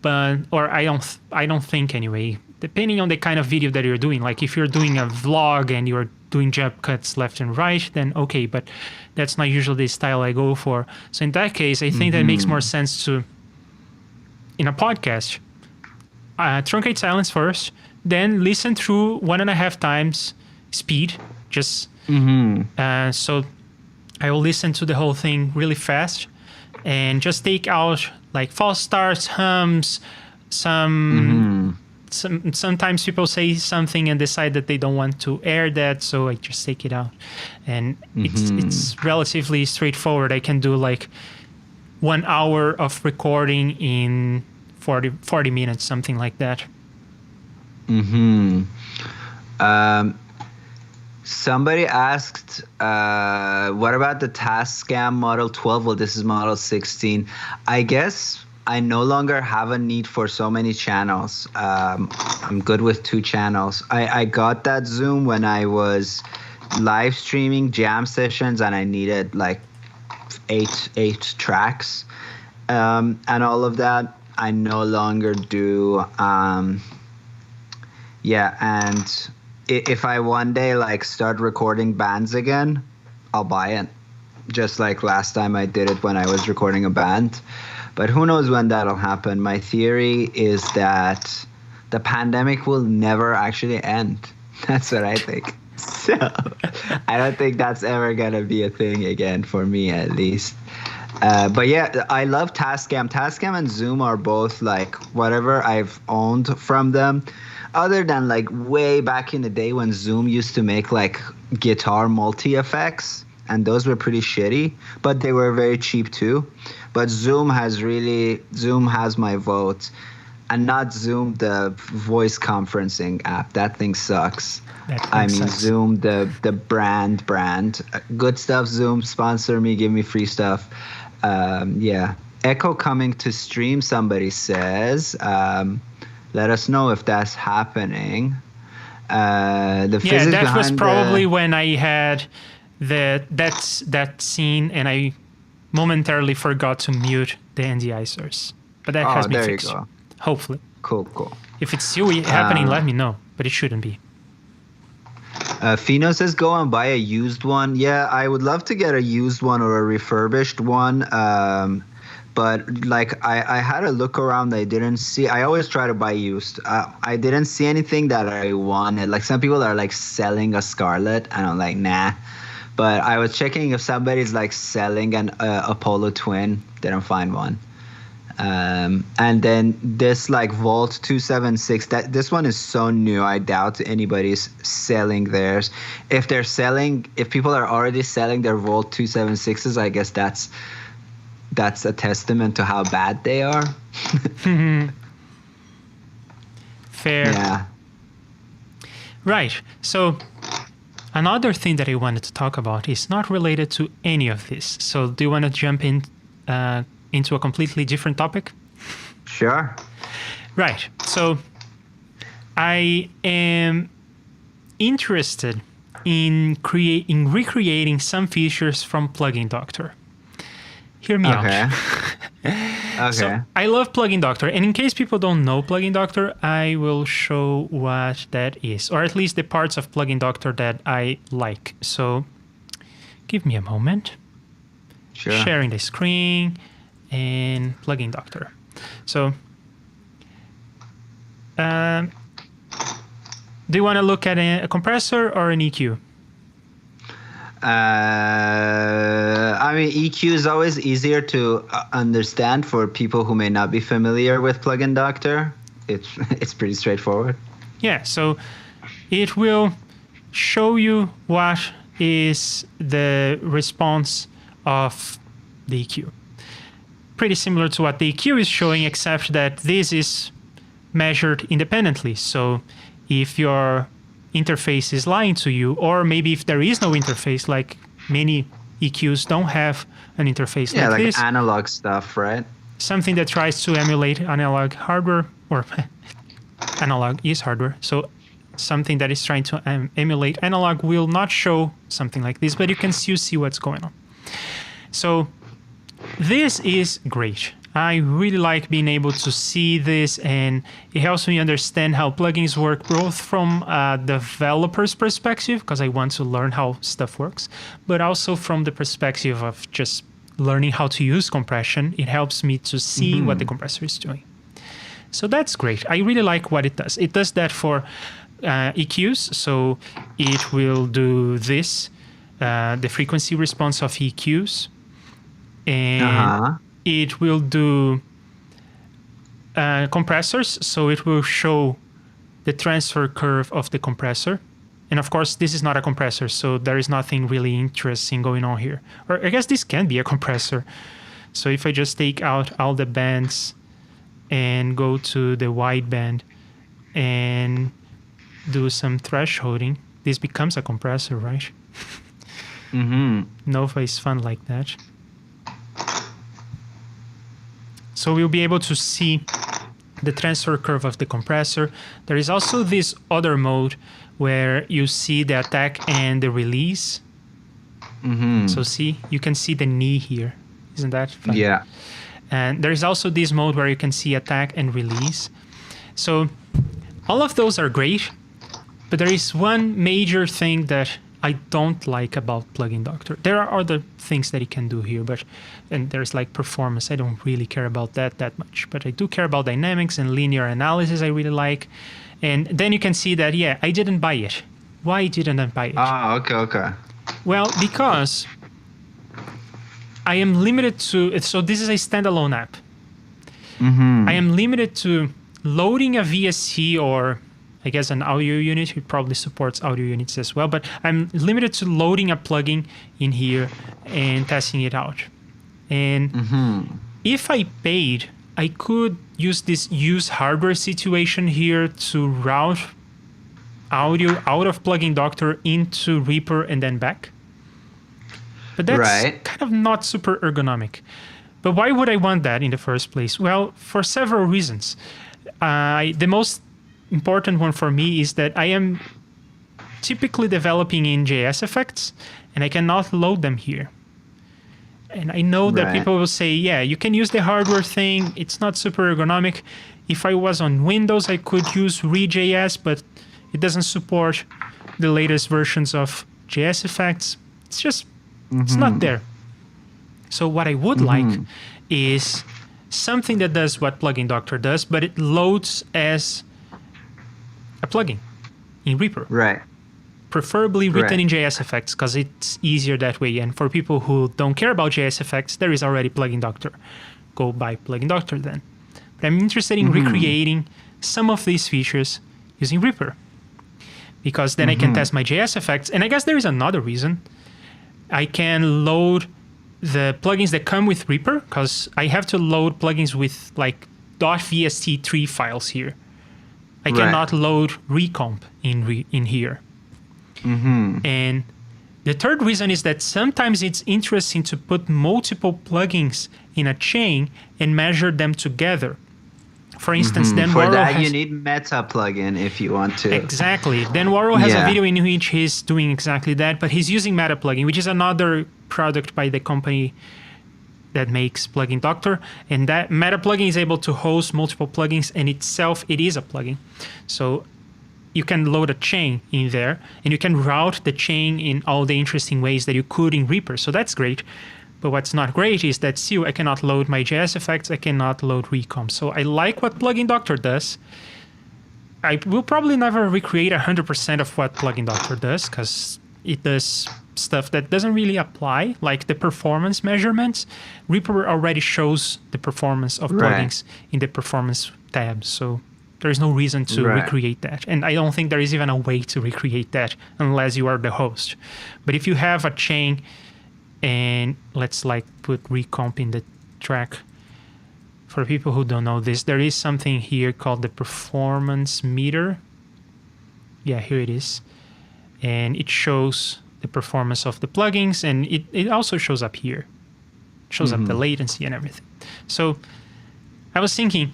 But, or I don't think anyway, depending on the kind of video that you're doing. Like if you're doing a vlog and you're doing jump cuts left and right, then okay, but that's not usually the style I go for. So in that case, I think that makes more sense to, in a podcast, truncate silence first, then listen through 1.5 times speed, just so I will listen to the whole thing really fast and just take out like false starts, hums, sometimes people say something and decide that they don't want to air that, so I just take it out. And it's relatively straightforward. I can do like 1 hour of recording in 40 minutes, something like that. Somebody asked, what about the Tascam Model 12? Well, this is Model 16. I guess I no longer have a need for so many channels. I'm good with 2 channels. I got that Zoom when I was live streaming jam sessions and I needed like eight tracks and all of that. I no longer do. And if I one day like start recording bands again, I'll buy it. Just like last time I did it when I was recording a band. But who knows when that'll happen. My theory is that the pandemic will never actually end. That's what I think. So I don't think that's ever going to be a thing again, for me at least. But yeah, I love Tascam. Tascam and Zoom are both like whatever I've owned from them. Other than like way back in the day when Zoom used to make like guitar multi-effects, and those were pretty shitty, but they were very cheap too. But Zoom has my vote, and not Zoom, the voice conferencing app. That thing sucks. Zoom, the brand. Good stuff, Zoom. Sponsor me, give me free stuff. Yeah. Echo coming to stream, somebody says. Let us know if that's happening. That was probably when I had that scene and I momentarily forgot to mute the NDI but that has been fixed. Go. Hopefully. Cool. If it's still happening, let me know, but it shouldn't be. Fino says go and buy a used one. Yeah, I would love to get a used one or a refurbished one. But like I had a look around. I always try to buy used. I didn't see anything that I wanted. Like some people are like selling a Scarlett, and I'm like, nah. but I was checking if somebody's like selling an Apollo Twin. Didn't find one. And then this like Volt 276, this one is so new. I doubt anybody's selling theirs. If people are already selling their Volt 276s, I guess that's a testament to how bad they are. Fair. Yeah. Right. So another thing that I wanted to talk about is not related to any of this. So do you want to jump in into a completely different topic? Sure. Right. So I am interested in recreating some features from Plugin Doctor. Hear me out. Okay. So I love Plugin Doctor, and in case people don't know Plugin Doctor, I will show what that is, or at least the parts of Plugin Doctor that I like. So give me a moment. Sure. Sharing the screen and Plugin Doctor. So do you want to look at a compressor or an EQ? I mean, EQ is always easier to understand for people who may not be familiar with Plugin Doctor. It's pretty straightforward. Yeah, so it will show you what is the response of the EQ. Pretty similar to what the EQ is showing, except that this is measured independently. So if your interface is lying to you, or maybe if there is no interface, like many EQs don't have an interface like this. Yeah, like analog stuff, right? Something that tries to emulate analog hardware, or analog is hardware. So something that is trying to emulate analog will not show something like this, but you can still see what's going on. So this is great. I really like being able to see this, and it helps me understand how plugins work, both from a developer's perspective, because I want to learn how stuff works, but also from the perspective of just learning how to use compression. It helps me to see what the compressor is doing. So that's great. I really like what it does. It does that for EQs, so it will do this, the frequency response of EQs, and it will do compressors, so it will show the transfer curve of the compressor. And of course, this is not a compressor, so there is nothing really interesting going on here. Or I guess this can be a compressor. So if I just take out all the bands and go to the wideband and do some thresholding, this becomes a compressor, right? Nova is fun like that. So we'll be able to see the transfer curve of the compressor. There is also this other mode where you see the attack and the release. So see, you can see the knee here. Isn't that fun? Yeah. And there is also this mode where you can see attack and release. So all of those are great, but there is one major thing that I don't like about Plugin Doctor. There are other things that it can do here, and there's like performance. I don't really care about that much, but I do care about dynamics and linear analysis. I really like. And then you can see that, yeah, I didn't buy it. Why didn't I buy it? Okay. Well, because I am limited to, so this is a standalone app. I am limited to loading a VST, or I guess an audio unit. It probably supports audio units as well, but I'm limited to loading a plugin in here and testing it out. And if I paid, I could use this use hardware situation here to route audio out of Plugin Doctor into Reaper and then back. But that's kind of not super ergonomic. But why would I want that in the first place? Well, for several reasons. The most important one for me is that I am typically developing in JS effects, and I cannot load them here. And I know that people will say, yeah, you can use the hardware thing. It's not super ergonomic. If I was on Windows, I could use Re.js, but it doesn't support the latest versions of JS effects. It's just, it's not there. So what I would like is something that does what Plugin Doctor does, but it loads as a plugin in Reaper. Right. preferably written Right. in JSFX because it's easier that way. And for people who don't care about JSFX, there is already Plugin Doctor. Go buy Plugin Doctor then. But I'm interested in recreating some of these features using Reaper, because then I can test my JS effects. And I guess there is another reason. I can load the plugins that come with Reaper, because I have to load plugins with like .vst3 files here. I cannot load recomp in here. And the third reason is that sometimes it's interesting to put multiple plugins in a chain and measure them together. For instance, Dan For Warrell that, has, you need Meta plugin if you want to. exactly. Dan Warrell has a Yeah. video in which he's doing exactly that, but he's using Meta plugin, which is another product by the company that makes Plugin Doctor. And that Meta plugin is able to host multiple plugins, and itself, it is a plugin. So you can load a chain in there, and you can route the chain in all the interesting ways that you could in Reaper. So that's great. But what's not great is that still I cannot load my JS effects, I cannot load recomp. So I like what Plugin Doctor does. I will probably never recreate 100% of what Plugin Doctor does, because it does stuff that doesn't really apply, like the performance measurements. Reaper already shows the performance of plugins in the performance tab. So there is no reason to recreate that. And I don't think there is even a way to recreate that unless you are the host. But if you have a chain, and let's like put recomp in the track. For people who don't know this, there is something here called the performance meter. Yeah, here it is. And it shows the performance of the plugins, and it also shows up here. It shows up the latency and everything. So I was thinking,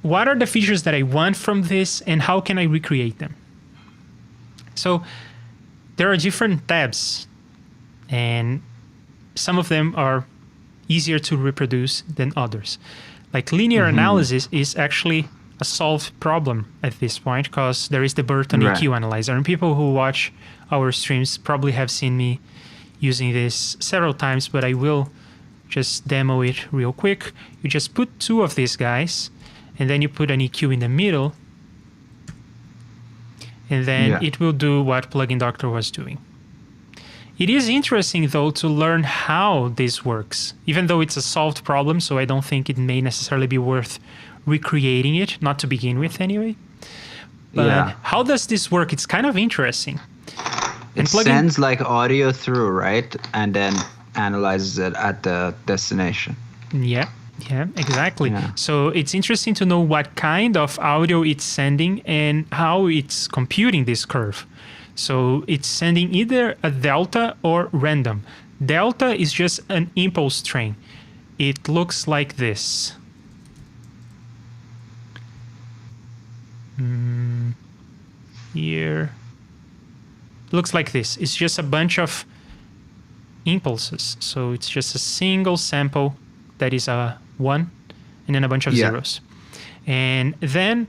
what are the features that I want from this, and how can I recreate them? So there are different tabs, and some of them are easier to reproduce than others. Like linear analysis is actually a solved problem at this point, because there is the Burton EQ analyzer, and people who watch our streams probably have seen me using this several times, but I will just demo it real quick. You just put two of these guys, and then you put an EQ in the middle, and then it will do what Plugin Doctor was doing. It is interesting, though, to learn how this works, even though it's a solved problem, so I don't think it may necessarily be worth recreating it, not to begin with anyway. But how does this work? It's kind of interesting. It sends like audio through, right? And then analyzes it at the destination. Yeah, exactly. So it's interesting to know what kind of audio it's sending and how it's computing this curve. So it's sending either a delta or random. Delta is just an impulse train. It looks like this. Here. Looks like this. It's just a bunch of impulses. So it's just a single sample that is a 1 and then a bunch of zeros. And then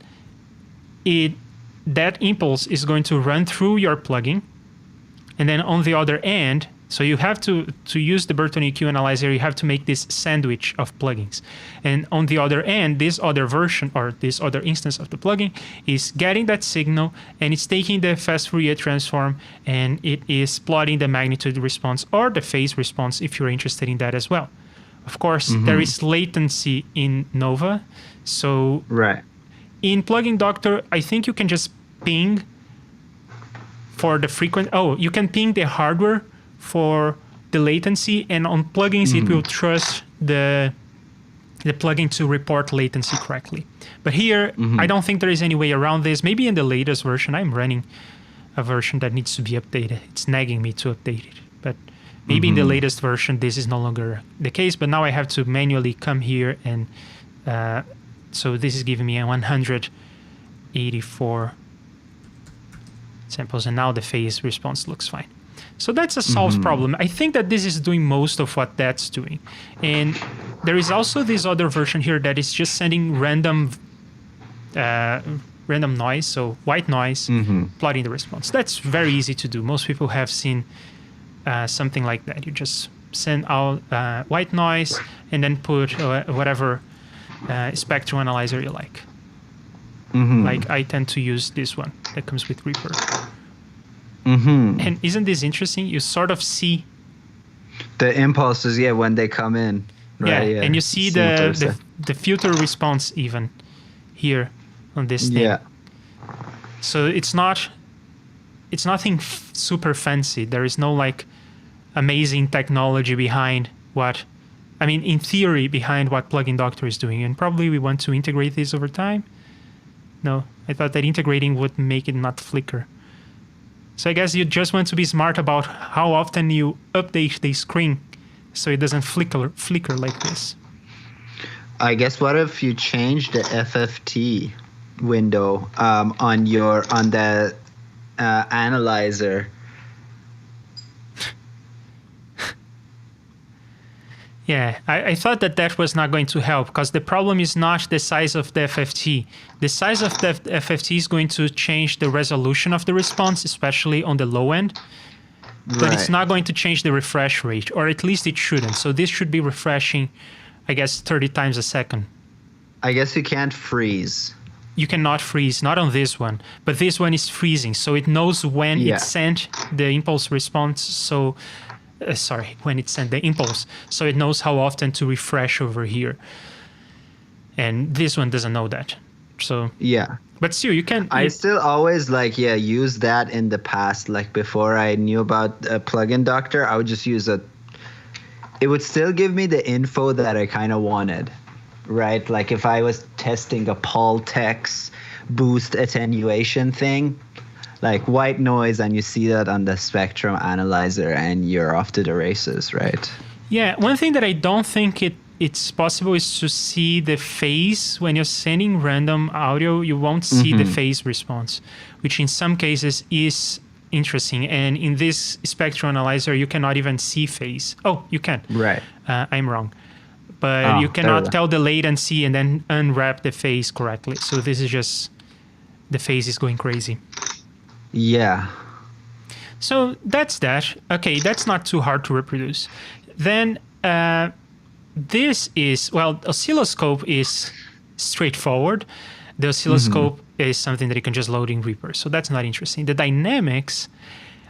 that impulse is going to run through your plugin. And then on the other end, so you have to use the Burton EQ analyzer, you have to make this sandwich of plugins. And on the other end, this other version or this other instance of the plugin is getting that signal, and it's taking the fast Fourier transform, and it is plotting the magnitude response or the phase response if you're interested in that as well. Of course, there is latency in Nova. So in Plugin Doctor, I think you can just ping for the frequency. Oh, you can ping the hardware for the latency, and on plugins it will trust the plugin to report latency correctly. But here, I don't think there is any way around this. Maybe in the latest version, I'm running a version that needs to be updated. It's nagging me to update it. But maybe in the latest version, this is no longer the case. But now I have to manually come here, and so this is giving me a 184 samples, and now the phase response looks fine. So that's a solved problem. I think that this is doing most of what that's doing. And there is also this other version here that is just sending random noise, so white noise, plotting the response. That's very easy to do. Most people have seen something like that. You just send out white noise and then put whatever spectrum analyzer you like. Like I tend to use this one that comes with Reaper. Mm-hmm. And isn't this interesting? You sort of see The impulses, when they come in. Right, and you see the filter response even here on this thing. Yeah. So it's nothing super fancy. There is no like amazing technology behind in theory, behind what Plugin Doctor is doing. And probably we want to integrate this over time. No, I thought that integrating would make it not flicker. So I guess you just want to be smart about how often you update the screen so it doesn't flicker like this. I guess what if you change the FFT window on the analyzer? Yeah, I thought that was not going to help, because the problem is not the size of the FFT. The size of the FFT is going to change the resolution of the response, especially on the low end. But it's not going to change the refresh rate, or at least it shouldn't. So this should be refreshing, I guess, 30 times a second. I guess you can't freeze. You cannot freeze, not on this one. But this one is freezing, so it knows when it sent the impulse response. So... when it sent the impulse, so it knows how often to refresh over here. And this one doesn't know that. So but still, you can. I still always use that in the past. Like before I knew about Plugin Doctor, I would just use it would still give me the info that I kind of wanted, right? Like if I was testing a Pultex boost attenuation thing, like white noise, and you see that on the spectrum analyzer, and you're off to the races, right? Yeah, one thing that I don't think it's possible is to see the phase. When you're sending random audio, you won't see the phase response, which in some cases is interesting. And in this spectrum analyzer, you cannot even see phase. Oh, you can. Right. I'm wrong. But you cannot tell the latency and then unwrap the phase correctly. So this is just, the phase is going crazy. Yeah. So that's that. Okay, that's not too hard to reproduce. Then this is, oscilloscope is straightforward. The oscilloscope is something that you can just load in Reaper. So that's not interesting. The dynamics,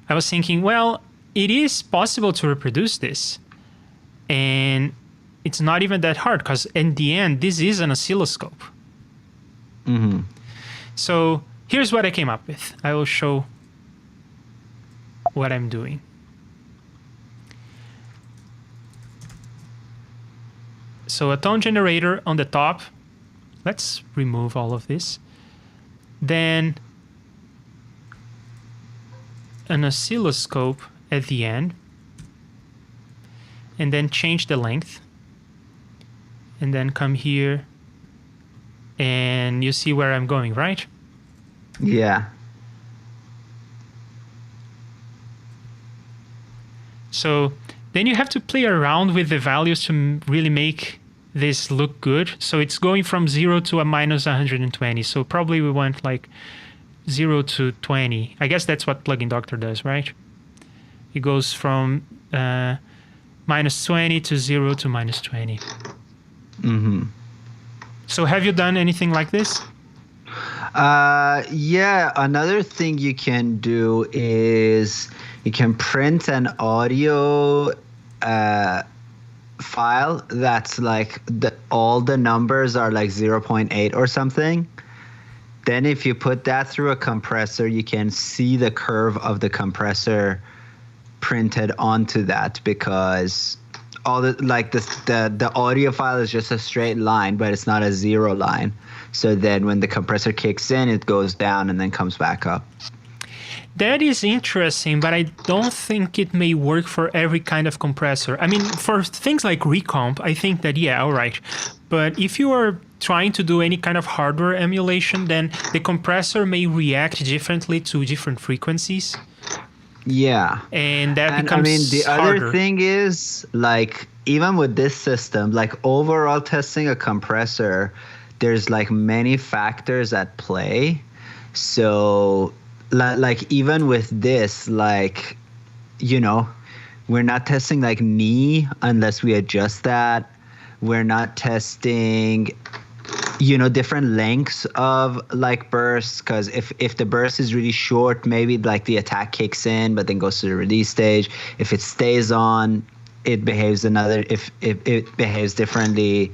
I was thinking, it is possible to reproduce this. And it's not even that hard, because in the end, this is an oscilloscope. So here's what I came up with. I will show what I'm doing. So a tone generator on the top. Let's remove all of this. Then an oscilloscope at the end. And then change the length. And then come here. And you see where I'm going, right? Yeah. So then you have to play around with the values to really make this look good. So it's going from 0 to a minus 120. So probably we want like 0 to 20. I guess that's what Plugin Doctor does, right? It goes from minus 20 to 0 to minus 20. So have you done anything like this? Yeah, another thing you can do is you can print an audio file that's like all the numbers are like 0.8 or something. Then if you put that through a compressor, you can see the curve of the compressor printed onto that, because all the audio file is just a straight line, but it's not a zero line. So then when the compressor kicks in, it goes down and then comes back up. That is interesting, but I don't think it may work for every kind of compressor. I mean, for things like recomp, I think that, all right. But if you are trying to do any kind of hardware emulation, then the compressor may react differently to different frequencies. Yeah. And that becomes the harder. other thing is, like, even with this system, like overall testing a compressor, there's like many factors at play. So like even with this, like, you know, we're not testing like knee unless we adjust that. We're not testing different lengths of like bursts, because if the burst is really short, maybe like the attack kicks in but then goes to the release stage. If it stays on, it behaves if it behaves differently.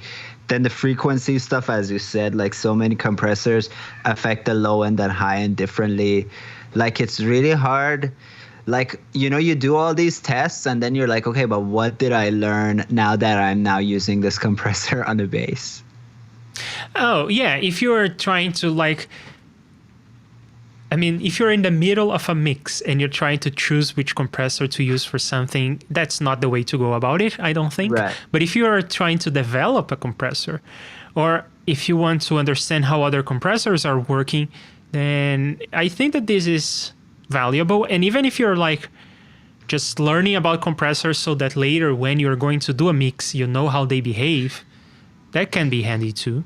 Then the frequency stuff, as you said, like so many compressors affect the low end and high end differently. Like it's really hard. Like, you do all these tests and then you're like, okay, but what did I learn now that I'm now using this compressor on the bass? Oh, yeah. If you're trying to if you're in the middle of a mix and you're trying to choose which compressor to use for something, that's not the way to go about it, I don't think. Right. But if you are trying to develop a compressor, or if you want to understand how other compressors are working, then I think that this is valuable. And even if you're just learning about compressors so that later when you're going to do a mix, you know how they behave, that can be handy too.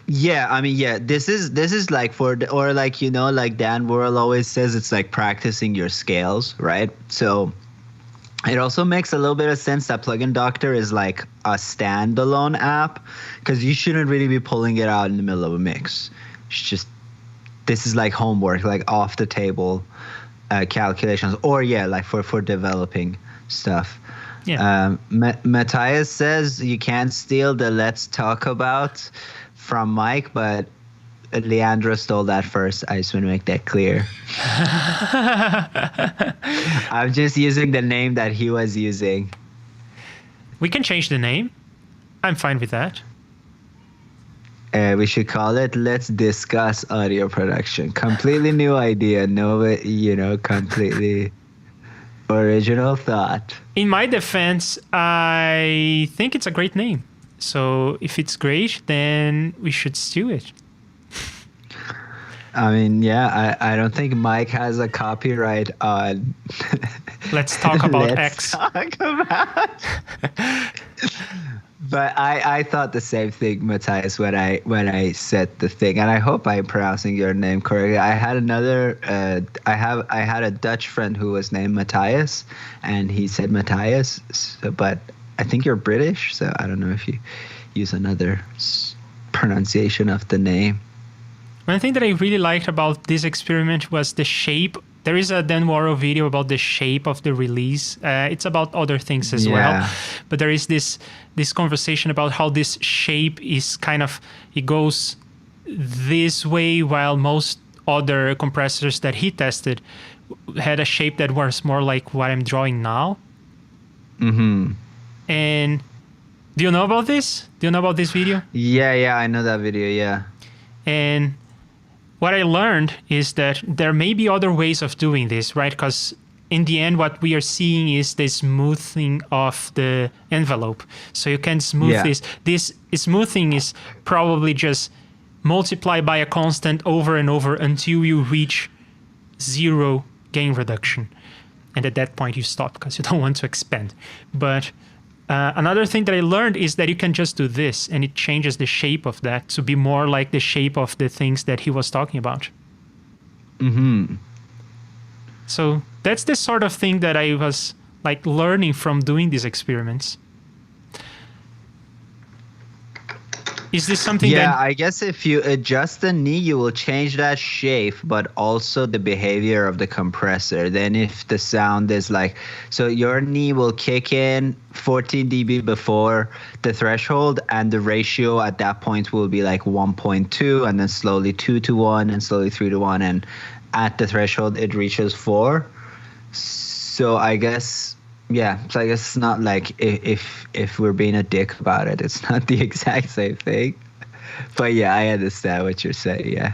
Yeah, this is like like Dan Worrell always says, it's like practicing your scales, right? So it also makes a little bit of sense that Plugin Doctor is like a standalone app, because you shouldn't really be pulling it out in the middle of a mix. It's just, this is like homework, like off the table calculations, or like for developing stuff. Yeah. Matthias says you can't steal the "let's talk about" from Mike, but Leandro stole that first. I just want to make that clear. I'm just using the name that he was using. We can change the name. I'm fine with that. We should call it "Let's Discuss Audio Production." Completely new idea. No, completely original thought. In my defense, I think it's a great name. So if it's great, then we should steal it. I mean, yeah, I don't think Mike has a copyright on. Let's talk about Let's X. Talk about. But I thought the same thing, Matthias, when I said the thing, and I hope I'm pronouncing your name correctly. I had I had a Dutch friend who was named Matthias, and he said Matthias, but I think you're British, so I don't know if you use another pronunciation of the name. One thing that I really liked about this experiment was the shape. There is a Dan Worrell video about the shape of the release. It's about other things as well. But there is this conversation about how this shape is it goes this way, while most other compressors that he tested had a shape that was more like what I'm drawing now. Mm-hmm. And do you know about this? Do you know about this video? Yeah, I know that video, yeah. And what I learned is that there may be other ways of doing this, right? Because in the end, what we are seeing is the smoothing of the envelope. So you can smooth this. This smoothing is probably just multiply by a constant over and over until you reach zero gain reduction. And at that point, you stop because you don't want to expand. But another thing that I learned is that you can just do this, and it changes the shape of that to be more like the shape of the things that he was talking about. Mm-hmm. So that's the sort of thing that I was learning from doing these experiments. Is this something that... I guess if you adjust the knee, you will change that shape, but also the behavior of the compressor. Then if the sound is so your knee will kick in 14 dB before the threshold, and the ratio at that point will be 1.2, and then slowly 2 to 1, and slowly 3 to 1, and at the threshold it reaches 4. So I guess... Yeah, so I guess it's not if we're being a dick about it, it's not the exact same thing. But yeah, I understand what you're saying, yeah.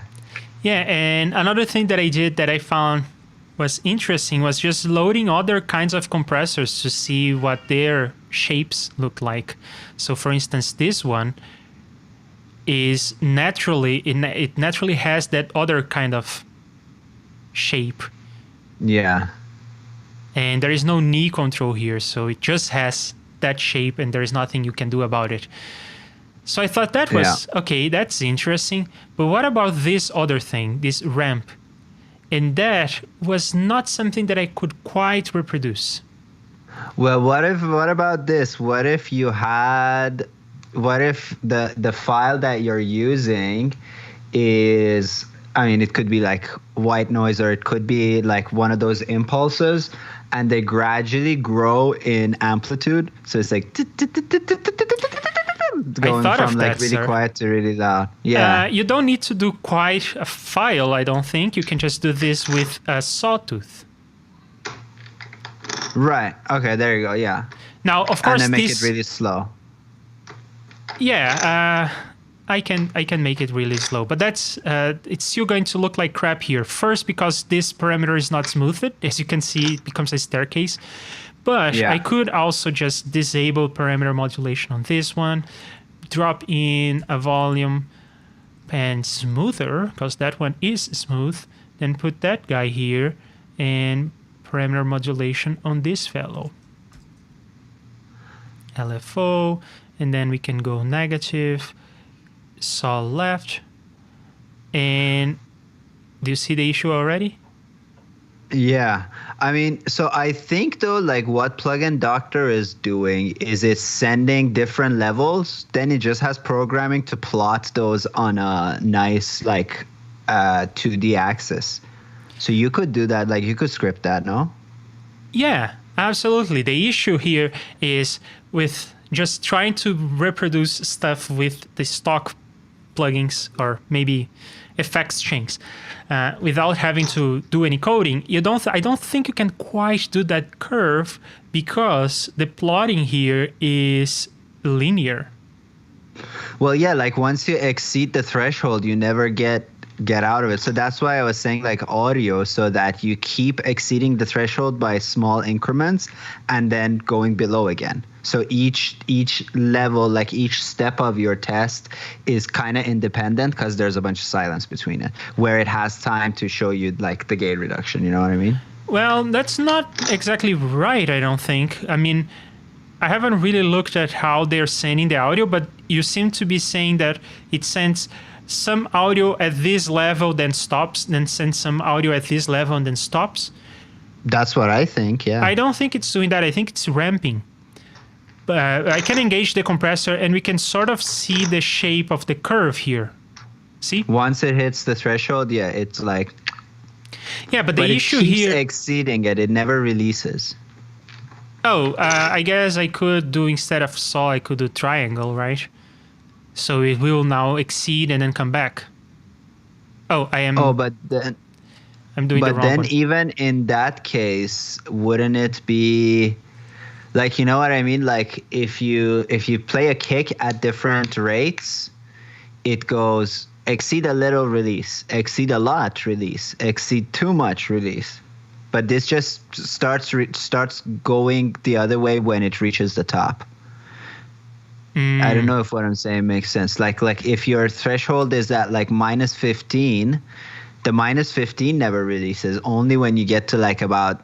Yeah, and another thing that I did that I found was interesting was just loading other kinds of compressors to see what their shapes look like. So for instance, this one is it naturally has that other kind of shape. Yeah. And there is no knee control here, so it just has that shape and there is nothing you can do about it. So I thought that was, okay, that's interesting. But what about this other thing, this ramp? And that was not something that I could quite reproduce. Well, what about this? What if you had the file that you're using is, I mean, it could be like white noise, or it could be like one of those impulses, and they gradually grow in amplitude. So it's like going thought from of like that, really sir. quiet to really loud. Yeah. You don't need to do quite a file, I don't think. You can just do this with a sawtooth. Right. Okay, there you go. Yeah. Now, of And course, then make this... it really slow. Yeah, I can make it really slow, but that's it's still going to look like crap here. First, because this parameter is not smoothed, as you can see, it becomes a staircase. But Yeah. I could also just disable parameter modulation on this one, drop in a volume and smoother, because that one is smooth, then put that guy here, and parameter modulation on this fellow. LFO, and then we can go negative, saw left, and do you see the issue already? Yeah. I mean, so I think though, like what Plugin Doctor is doing is it's sending different levels. Then it just has programming to plot those on a nice like 2D axis. So you could do that, like you could script that, no? Yeah, absolutely. The issue here is with just trying to reproduce stuff with the stock plugins or maybe effects chains without having to do any coding. I don't think you can quite do that curve because the plotting here is linear. Well, yeah, like once you exceed the threshold, you never get out of it. So that's why I was saying like audio, so that you keep exceeding the threshold by small increments and then going below again. So each level, like each step of your test is kind of independent because there's a bunch of silence between it, where it has time to show you like the gate reduction. You know what I mean? Well, that's not exactly right, I don't think. I mean, I haven't really looked at how they're sending the audio, but you seem to be saying that it sends some audio at this level, then stops, then sends some audio at this level and then stops. That's what I think, yeah. I don't think it's doing that. I think it's ramping. I can engage the compressor and we can sort of see the shape of the curve here. See? Once it hits the threshold, yeah, it's like... Yeah, but the issue it keeps here... exceeding it. It never releases. Oh, I guess I could do, instead of saw, I could do triangle, right? So it will now exceed and then come back. Oh, I am... Oh, but then... I'm doing the But wrong then one. even in that case, wouldn't it be... Like, you know what I mean? Like, if you play a kick at different rates, it goes exceed a little, release, exceed a lot, release, exceed too much, release. But this just starts going the other way when it reaches the top. I don't know if what I'm saying makes sense. Like if your threshold is at like minus 15, the minus 15 never releases. Only when you get to like about,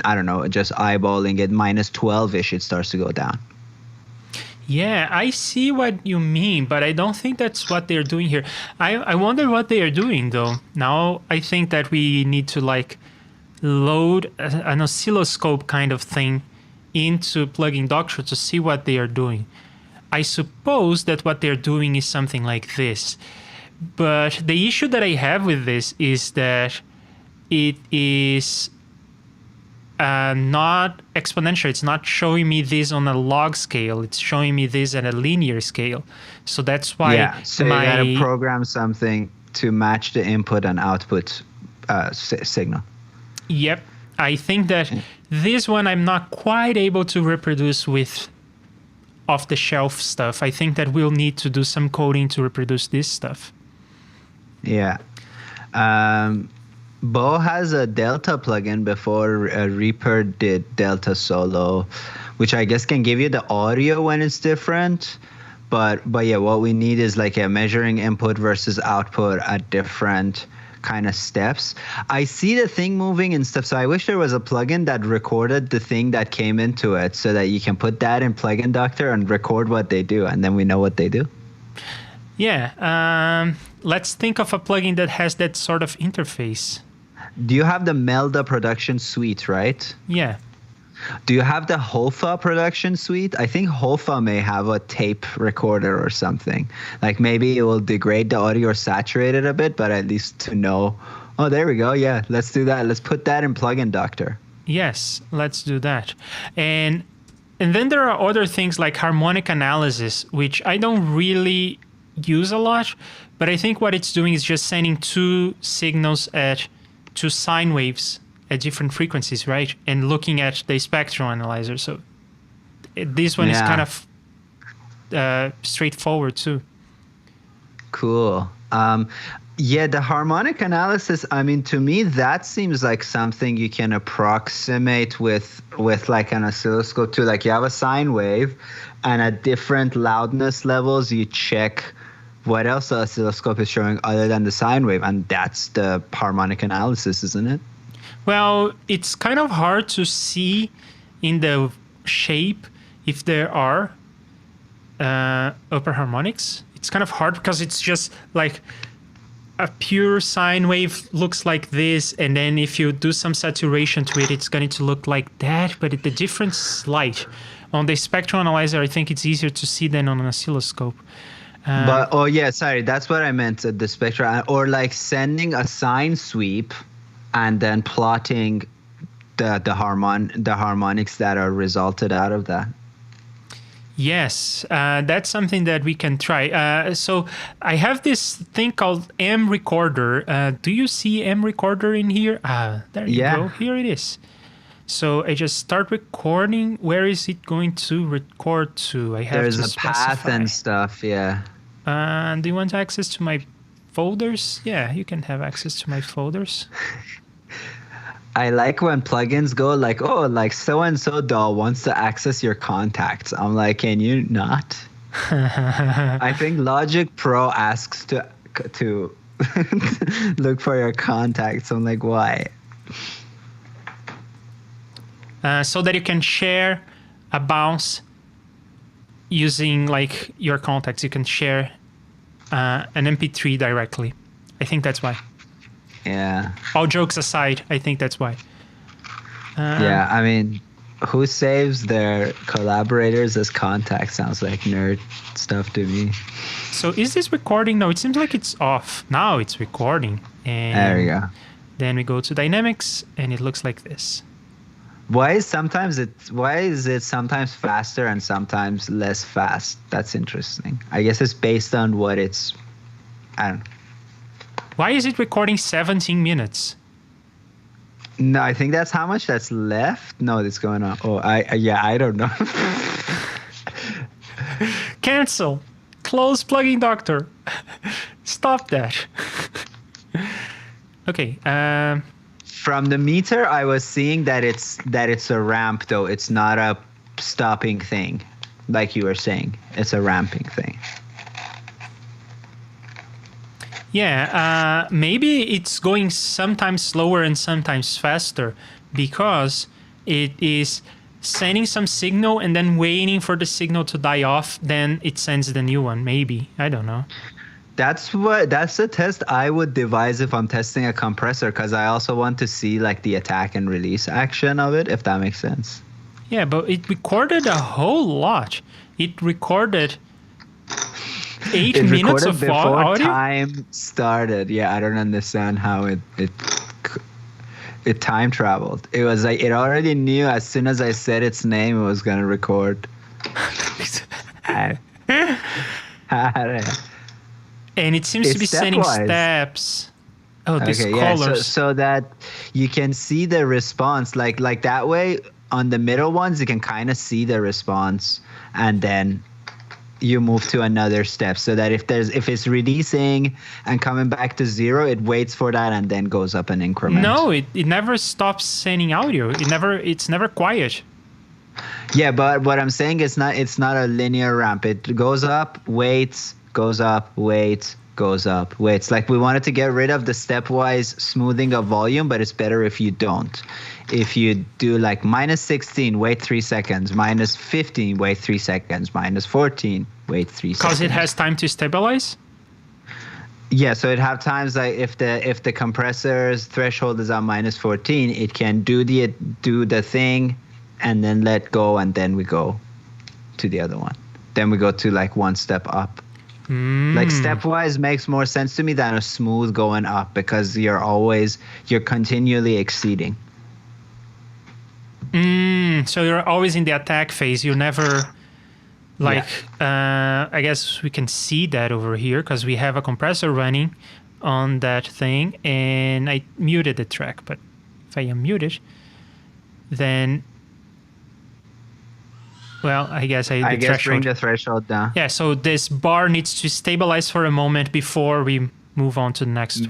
I don't know, just eyeballing it, minus 12-ish, it starts to go down. Yeah, I see what you mean, but I don't think that's what they're doing here. I wonder what they are doing, though. Now I think that we need to like load an oscilloscope kind of thing into Plugin Doctor to see what they are doing. I suppose that what they're doing is something like this. But the issue that I have with this is that it is not exponential. It's not showing me this on a log scale. It's showing me this at a linear scale. So that's why so you gotta program something to match the input and output signal. Yep. I think that this one I'm not quite able to reproduce with off-the-shelf stuff. I think that we'll need to do some coding to reproduce this stuff. Yeah. Bo has a Delta plugin before Reaper did Delta Solo, which I guess can give you the audio when it's different. But yeah, what we need is like a measuring input versus output at different kind of steps. I see the thing moving and stuff, so I wish there was a plugin that recorded the thing that came into it so that you can put that in Plugin Doctor and record what they do, and then we know what they do. Yeah, let's think of a plugin that has that sort of interface. Do you have the Melda production suite, right? Yeah. Do you have the Hofa production suite? I think Hofa may have a tape recorder or something. Like maybe it will degrade the audio or saturate it a bit, but at least to know. Oh, there we go. Yeah, let's do that. Let's put that in Plugin Doctor. Yes, let's do that. And then there are other things like harmonic analysis, which I don't really use a lot, but I think what it's doing is just sending two signals at two sine waves at different frequencies, right? And looking at the spectral analyzer. So this one is kind of straightforward too. Cool. Yeah, the harmonic analysis, I mean, to me, that seems like something you can approximate with like an oscilloscope too. Like you have a sine wave, and at different loudness levels, you check what else the oscilloscope is showing other than the sine wave. And that's the harmonic analysis, isn't it? Well, it's kind of hard to see in the shape if there are upper harmonics. It's kind of hard because it's just like a pure sine wave looks like this, and then if you do some saturation to it, it's going to look like that, but the difference is slight. On the spectral analyzer, I think it's easier to see than on an oscilloscope. But sorry, that's what I meant, the spectral, or like sending a sine sweep and then plotting the harmonics that are resulted out of that. Yes, that's something that we can try. So I have this thing called M Recorder. Do you see M Recorder in here? There you go. Here it is. So I just start recording. Where is it going to record to? I have There's to a specify. path and stuff, yeah. Do you want access to my folders? Yeah, you can have access to my folders. I like when plugins go like, oh, like so-and-so doll wants to access your contacts. I'm like, can you not? I think Logic Pro asks to look for your contacts. I'm like, why? So that you can share a bounce using like your contacts. You can share an MP3 directly. I think that's why. Yeah. All jokes aside, I think that's why. Yeah, I mean, who saves their collaborators as contacts? Sounds like nerd stuff to me. So is this recording? No, it seems like it's off. Now it's recording. And there we go. Then we go to dynamics, and it looks like this. Why is it sometimes faster and sometimes less fast? That's interesting. I guess it's based on what it's, I don't know. Why is it recording 17 minutes? No, I think that's how much that's left. No, that's going on. Oh, I don't know. Cancel. Close Plugin Doctor. Stop that. Okay. From the meter, I was seeing that it's a ramp though. It's not a stopping thing, like you were saying. It's a ramping thing. Yeah, maybe it's going sometimes slower and sometimes faster because it is sending some signal and then waiting for the signal to die off. Then it sends the new one. Maybe. I don't know. That's the test I would devise if I'm testing a compressor, because I also want to see like the attack and release action of it, if that makes sense. Yeah, but it recorded a whole lot. It recorded 8 minutes of before audio? Time started. Yeah, I don't understand how it time traveled. It was like it already knew as soon as I said its name, it was gonna record. And it seems to be sending steps. Oh, these colors. Yeah, so that you can see the response. Like that way, on the middle ones, you can kind of see the response, and then you move to another step, so that if it's releasing and coming back to 0, it waits for that and then goes up an increment. No, it never stops sending audio. It's never quiet. Yeah, but what I'm saying is it's not a linear ramp. It goes up, waits, goes up, waits, goes up, waits. Like we wanted to get rid of the stepwise smoothing of volume, but it's better if you don't. If you do like -16, wait 3 seconds, -15, wait 3 seconds, -14, wait 3 seconds. Because it has time to stabilize? Yeah, so it have times like if the compressor's threshold is on -14, it can do the thing and then let go, and then we go to the other one. Then we go to like one step up. Like stepwise makes more sense to me than a smooth going up, because you're continually exceeding. So you're always in the attack phase. You never I guess we can see that over here because we have a compressor running on that thing, and I muted the track. But if I unmute it, then I guess bring the threshold down. Yeah, so this bar needs to stabilize for a moment before we move on to the next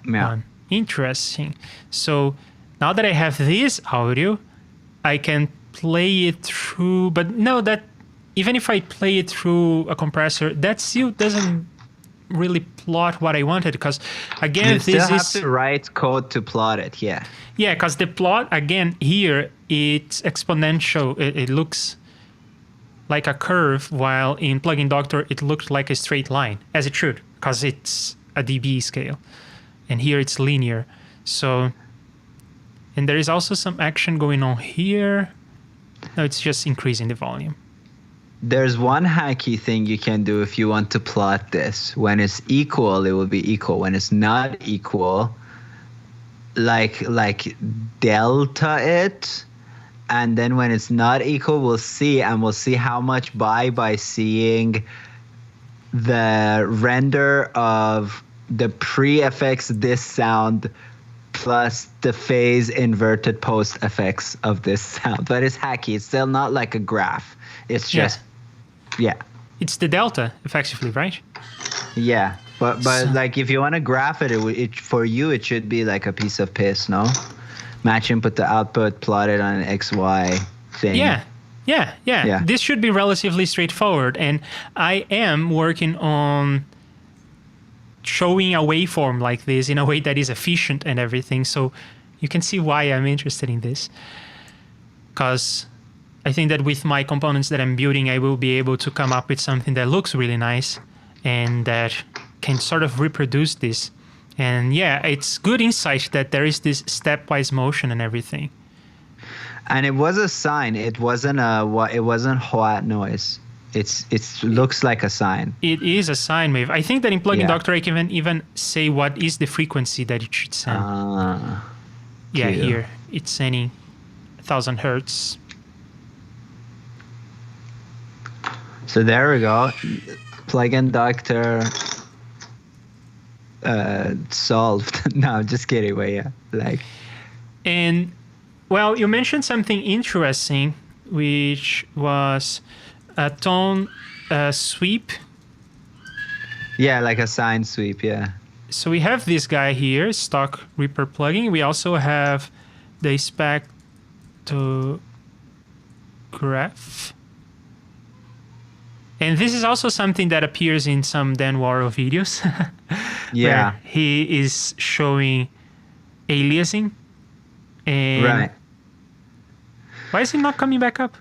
one. Interesting. So now that I have this audio, I can play it through, but no, that even if I play it through a compressor, that still doesn't really plot what I wanted, because again, you still have to write code to plot it. Yeah, because the plot again here, it's exponential. It looks like a curve, while in Plugin Doctor it looked like a straight line, as it should, because it's a dB scale, and here it's linear. So, and there is also some action going on here. No, it's just increasing the volume. There's one hacky thing you can do if you want to plot this. When it's equal, it will be equal. When it's not equal, like delta it, and then when it's not equal, we'll see how much by seeing the render of the pre-effects this sound plus the phase inverted post effects of this sound. But it's hacky. It's still not like a graph. It's just it's the delta effectively, right? Yeah, but like if you want to graph it, for you it should be like a piece of piss, no? Match input to output, plot it on an XY thing. Yeah. This should be relatively straightforward, and I am working on showing a waveform like this in a way that is efficient and everything, so you can see why I'm interested in this. Because I think that with my components that I'm building, I will be able to come up with something that looks really nice and that can sort of reproduce this. And yeah, it's good insight that there is this stepwise motion and everything. And it was a sine. It wasn't white noise. It looks like a sine. It is a sine wave. I think that in Plugin Doctor I can even say what is the frequency that it should send. Here it's sending 1000 hertz. So there we go. Plugin Doctor solved. No, just kidding. But and well, you mentioned something interesting, which was a tone sweep. Yeah, like a sine sweep. Yeah. So we have this guy here, stock Reaper plugin. We also have the spectrograph. And this is also something that appears in some Dan Warrell videos. Where he is showing aliasing. And why is it not coming back up?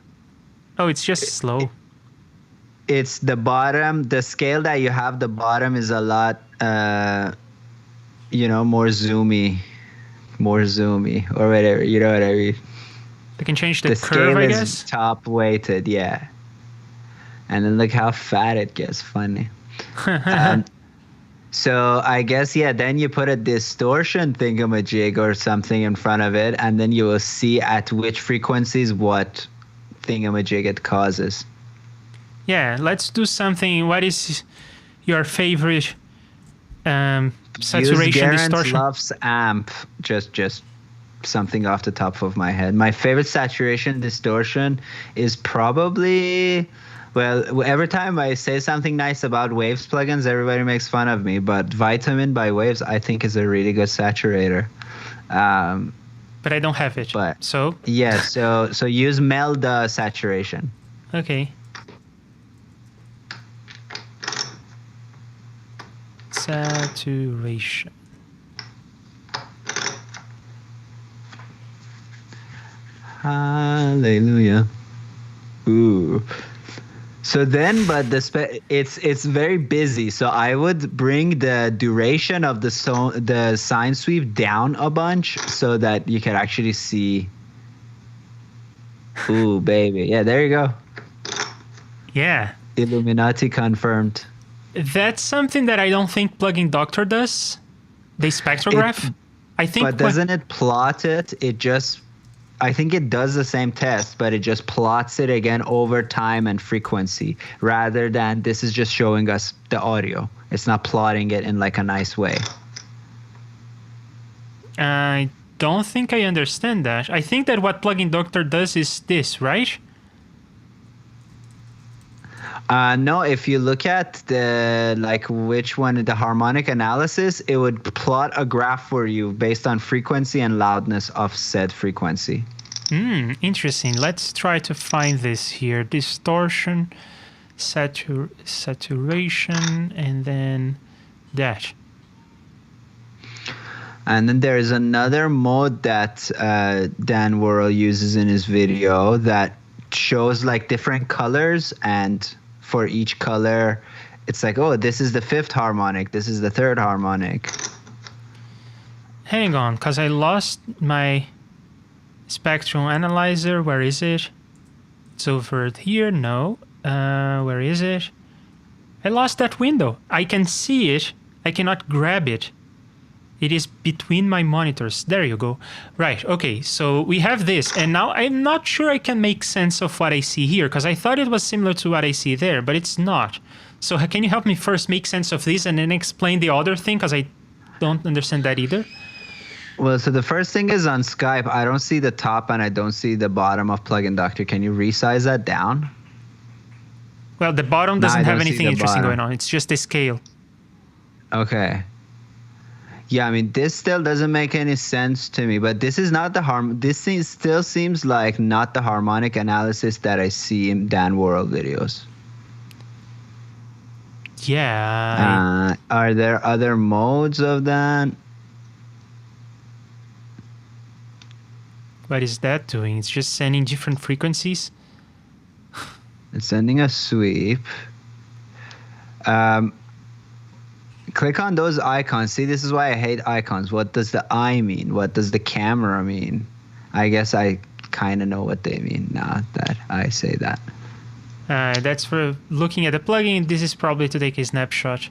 Oh, it's just slow. It's the bottom. The scale that you have, the bottom is a lot, more zoomy. Or whatever, you know what I mean? They can change the curve, I guess? Is top weighted, yeah. And then look how fat it gets. Funny. So I guess, then you put a distortion thingamajig or something in front of it, and then you will see at which frequencies what thingamajig it causes. Yeah, let's do something. What is your favorite saturation distortion? Loves amp. Just something off the top of my head. My favorite saturation distortion is probably... Well, every time I say something nice about Waves plugins, everybody makes fun of me. But Vitamin by Waves, I think, is a really good saturator. But I don't have it. So use Melda saturation. Okay. Saturation. Hallelujah. Ooh. So then, but it's very busy. So I would bring the duration of the sine sweep down a bunch so that you can actually see Ooh, baby. Yeah, there you go. Yeah. Illuminati confirmed. That's something that I don't think Plugin Doctor does. The spectrograph. I think But doesn't it plot it? I think it does the same test, but it just plots it again over time and frequency rather than this is just showing us the audio. It's not plotting it in like a nice way. I don't think I understand that. I think that what Plugin Doctor does is this, right? No, if you look at which one, the harmonic analysis, it would plot a graph for you based on frequency and loudness of said frequency. Interesting. Let's try to find this here. Distortion, saturation, and then that. And then there is another mode that Dan Worrell uses in his video that shows like different colors, and for each color, it's like, oh, this is the 5th harmonic, this is the 3rd harmonic. Hang on, because I lost my spectrum analyzer. Where is it? It's over here. No. Where is it? I lost that window. I can see it. I cannot grab it. It is between my monitors. There you go. Right. Okay. So we have this. And now I'm not sure I can make sense of what I see here, because I thought it was similar to what I see there, but it's not. So can you help me first make sense of this and then explain the other thing? Because I don't understand that either. Well, so the first thing is on Skype, I don't see the top and I don't see the bottom of Plugin Doctor. Can you resize that down? Well, the bottom doesn't have anything interesting going on. It's just a scale. Okay. Yeah, I mean, this still doesn't make any sense to me, but this is not the still seems like not the harmonic analysis that I see in Dan Worrell videos. Yeah. Are there other modes of that? What is that doing? It's just sending different frequencies. It's sending a sweep. Click on those icons. See, this is why I hate icons. What does the eye mean? What does the camera mean? I guess I kind of know what they mean now that I say that. That's for looking at the plugin. This is probably to take a snapshot.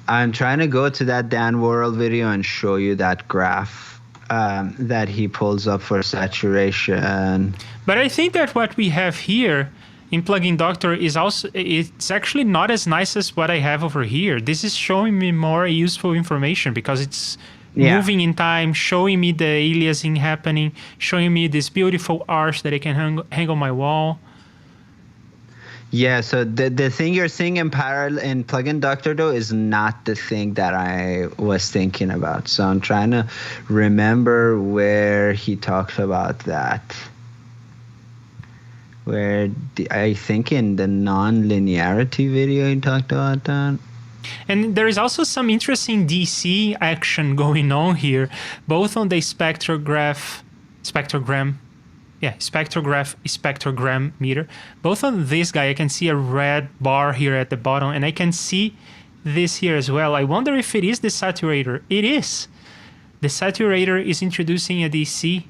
I'm trying to go to that Dan Worrell video and show you that graph that he pulls up for saturation. But I think that what we have here in Plugin Doctor is also, it's actually not as nice as what I have over here. This is showing me more useful information because it's moving in time, showing me the aliasing happening, showing me this beautiful arch that I can hang on my wall. Yeah, so the thing you're seeing in parallel in Plugin Doctor though is not the thing that I was thinking about. So I'm trying to remember where he talks about that. I think in the non-linearity video he talked about that. And there is also some interesting DC action going on here, both on the spectrogram meter. Both on this guy, I can see a red bar here at the bottom, and I can see this here as well. I wonder if it is the saturator. It is. The saturator is introducing a DC.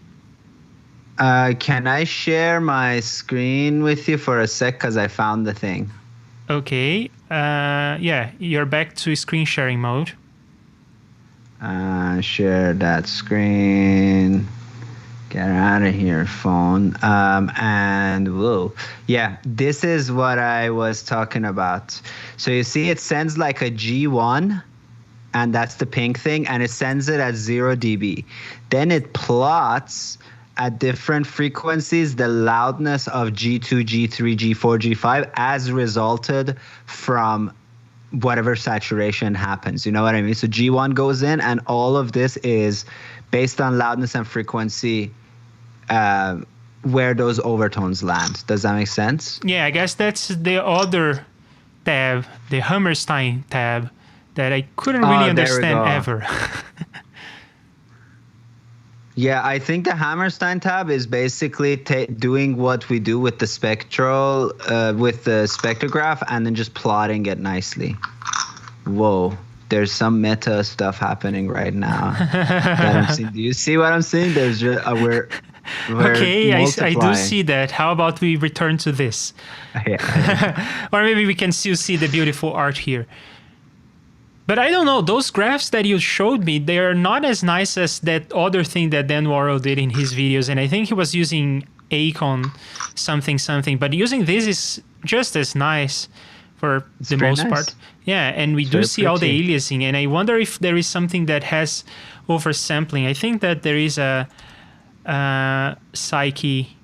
Can I share my screen with you for a sec? Because I found the thing. Okay. Yeah, you're back to screen sharing mode. Share that screen. Get out of here, phone. And whoa. Yeah, this is what I was talking about. So you see it sends like a G1, and that's the pink thing, and it sends it at 0 dB. Then it plots at different frequencies the loudness of G2, G3, G4, G5 as resulted from whatever saturation happens. You know what I mean? So G1 goes in, and all of this is based on loudness and frequency, where those overtones land. Does that make sense? Yeah, I guess that's the other tab, the Hammerstein tab, that I couldn't really understand ever. Yeah, I think the Hammerstein tab is basically doing what we do with the spectral, with the spectrograph, and then just plotting it nicely. Whoa, there's some meta stuff happening right now. Do you see what I'm seeing? There's just We're Okay, I do multiplying. see that. How about we return to this? Yeah. Or maybe we can still see the beautiful art here. But I don't know, those graphs that you showed me, they are not as nice as that other thing that Dan Worrell did in his videos. And I think he was using Acon something, but using this is just as nice for It's the pretty most nice. part. Yeah, and we do very see all the pretty. aliasing, and I wonder if there is something that has oversampling. I think that there is a Psyche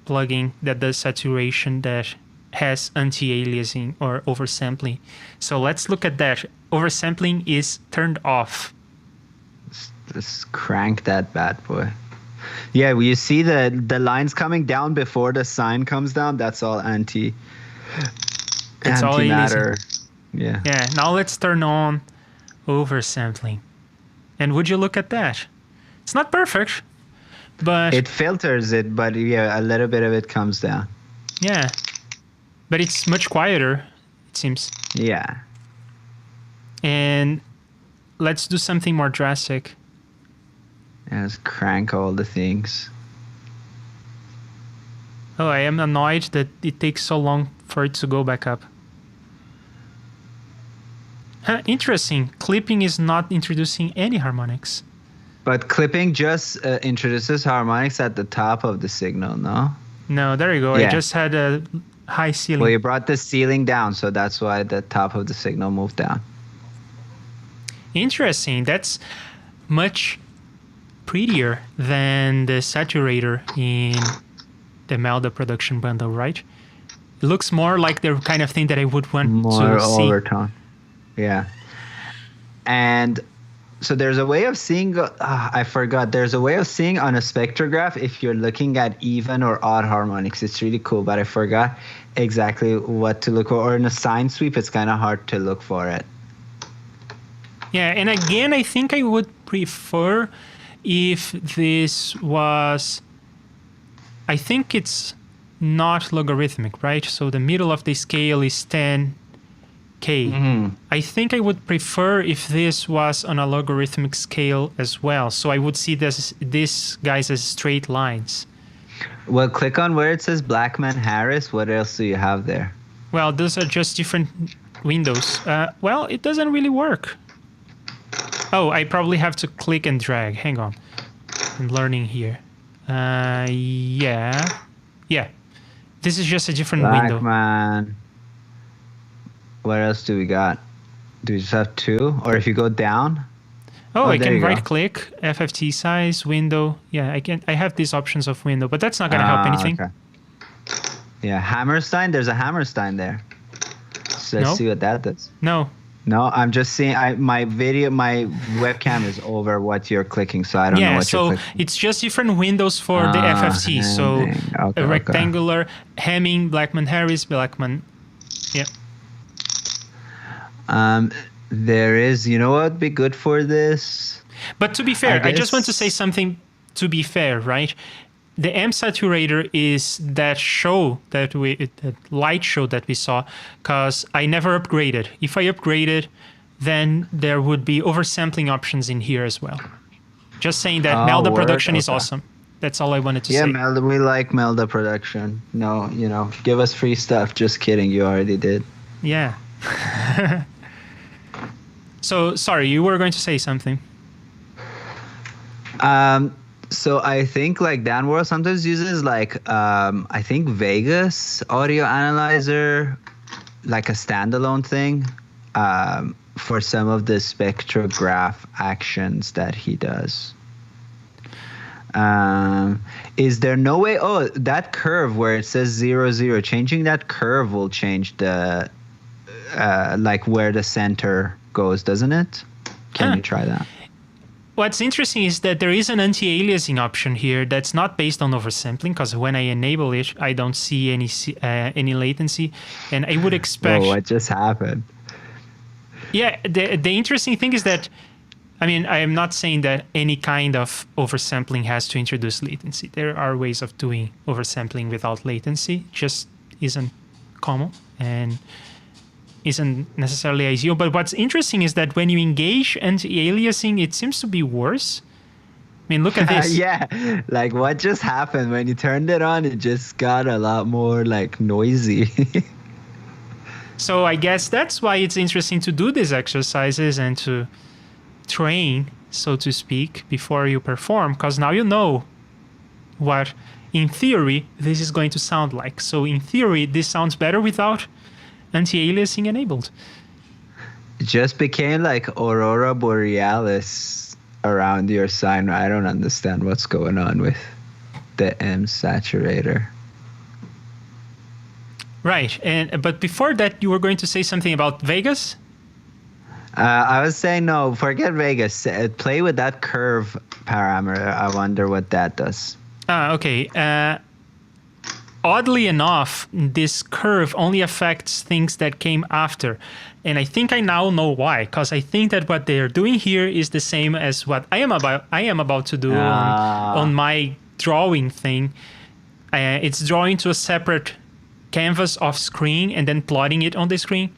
plugin that does saturation that has anti-aliasing or oversampling. So let's look at that. Oversampling is turned off. Just crank that bad boy. Yeah, well, you see the lines coming down before the sign comes down. That's all It's all antimatter. Yeah. Yeah, now let's turn on oversampling. And would you look at that? It's not perfect, but It filters it, but yeah, a little bit of it comes down. yeah. But it's much quieter, it seems. Yeah. And let's do something more drastic. Just crank all the things. Oh, I am annoyed that it takes so long for it to go back up. Huh, interesting. Clipping is not introducing any harmonics. But clipping just introduces harmonics at the top of the signal, no? No, there you go. I Yeah. just had a high ceiling. Well, you brought the ceiling down, so that's why the top of the signal moved down. Interesting. That's much prettier than the saturator in the Melda production bundle, right? It looks more like the kind of thing that I would want More to see. overtone. Yeah. And so there's a way of seeing, I forgot, there's a way of seeing on a spectrograph if you're looking at even or odd harmonics. It's really cool, but I forgot exactly what to look for. Or in a sine sweep, it's kind of hard to look for it. Yeah, and again, I think I would prefer if this was... I think it's not logarithmic, right? So the middle of the scale is 10K. I think I would prefer if this was on a logarithmic scale as well. So I would see this guys as straight lines. Well, click on where it says Blackman-Harris. What else do you have there? Well, those are just different windows. Well, it doesn't really work. Oh, I probably have to click and drag. Hang on. I'm learning here. Yeah. Yeah. This is just a different window. Blackman. What else do we got? Do we just have two? Or if you go down? Oh, I there can you go. right click, FFT size, window. Yeah, I have these options of window, but that's not going to help anything. Okay. Yeah, Hammerstein. There's a Hammerstein there. So let's No. see what that does. No. No, I'm just seeing. My webcam is over what you're clicking, so I don't know Yeah, what you're so clicking. it's just different windows for the FFT. So Hamming. Okay, a rectangular, Hamming, Blackman-Harris, Blackman. Yeah. There is. You know what would be good for this? But to be fair, I just want to guess- say something to be fair, right? The amp saturator is that light show that we saw, because I never upgraded. If I upgraded, then there would be oversampling options in here as well. Just saying that Oh, Melda word? production is Okay. awesome. That's all I wanted to Yeah, say. Melda. We like Melda production. No, give us free stuff. Just kidding. You already did. Yeah. So, sorry, you were going to say something. So I think like Dan Worrell sometimes uses like I think Vegas audio analyzer, like a standalone thing, for some of the spectrograph actions that he does. Is there no way? Oh, that curve where it says 0, 0, changing that curve will change the like where the center goes, doesn't it? Can Huh. you try that? What's interesting is that there is an anti-aliasing option here that's not based on oversampling, because when I enable it, I don't see any latency, and I would expect. Whoa, what just happened? Yeah, the interesting thing is that, I mean, I am not saying that any kind of oversampling has to introduce latency. There are ways of doing oversampling without latency, just isn't common and isn't necessarily ideal. But what's interesting is that when you engage anti-aliasing, it seems to be worse. mean, look at this. Yeah, like what just happened when you turned it on? It just got a lot more like noisy. So I guess that's why it's interesting to do these exercises and to train, so to speak, before you perform, because now you know what, in theory, this is going to sound like. So in theory, this sounds better without anti-aliasing enabled. It just became like Aurora Borealis around your sine. I don't understand what's going on with the M saturator. Right, but before that, you were going to say something about Vegas? I was saying, no, forget Vegas. Play with that curve parameter. I wonder what that does. Okay. Oddly enough, this curve only affects things that came after. And I think I now know why, because I think that what they're doing here is the same as what I am about to do on my drawing thing. It's drawing to a separate canvas off screen and then plotting it on the screen.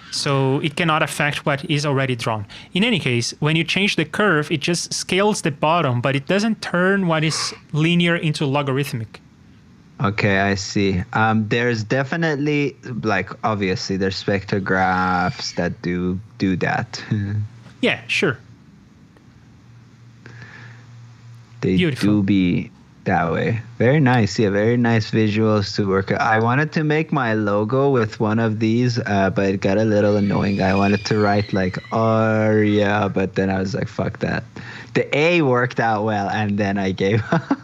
So it cannot affect what is already drawn. In any case, when you change the curve, it just scales the bottom, but it doesn't turn what is linear into logarithmic. Okay, I see. There's definitely, like, obviously, there's spectrographs that do that. Yeah, sure. They Beautiful. do be that way. Very nice. Yeah, very nice visuals to work. I wanted to make my logo with one of these, but it got a little annoying. I wanted to write like Arya, but then I was like, fuck that. The A worked out well, and then I gave up.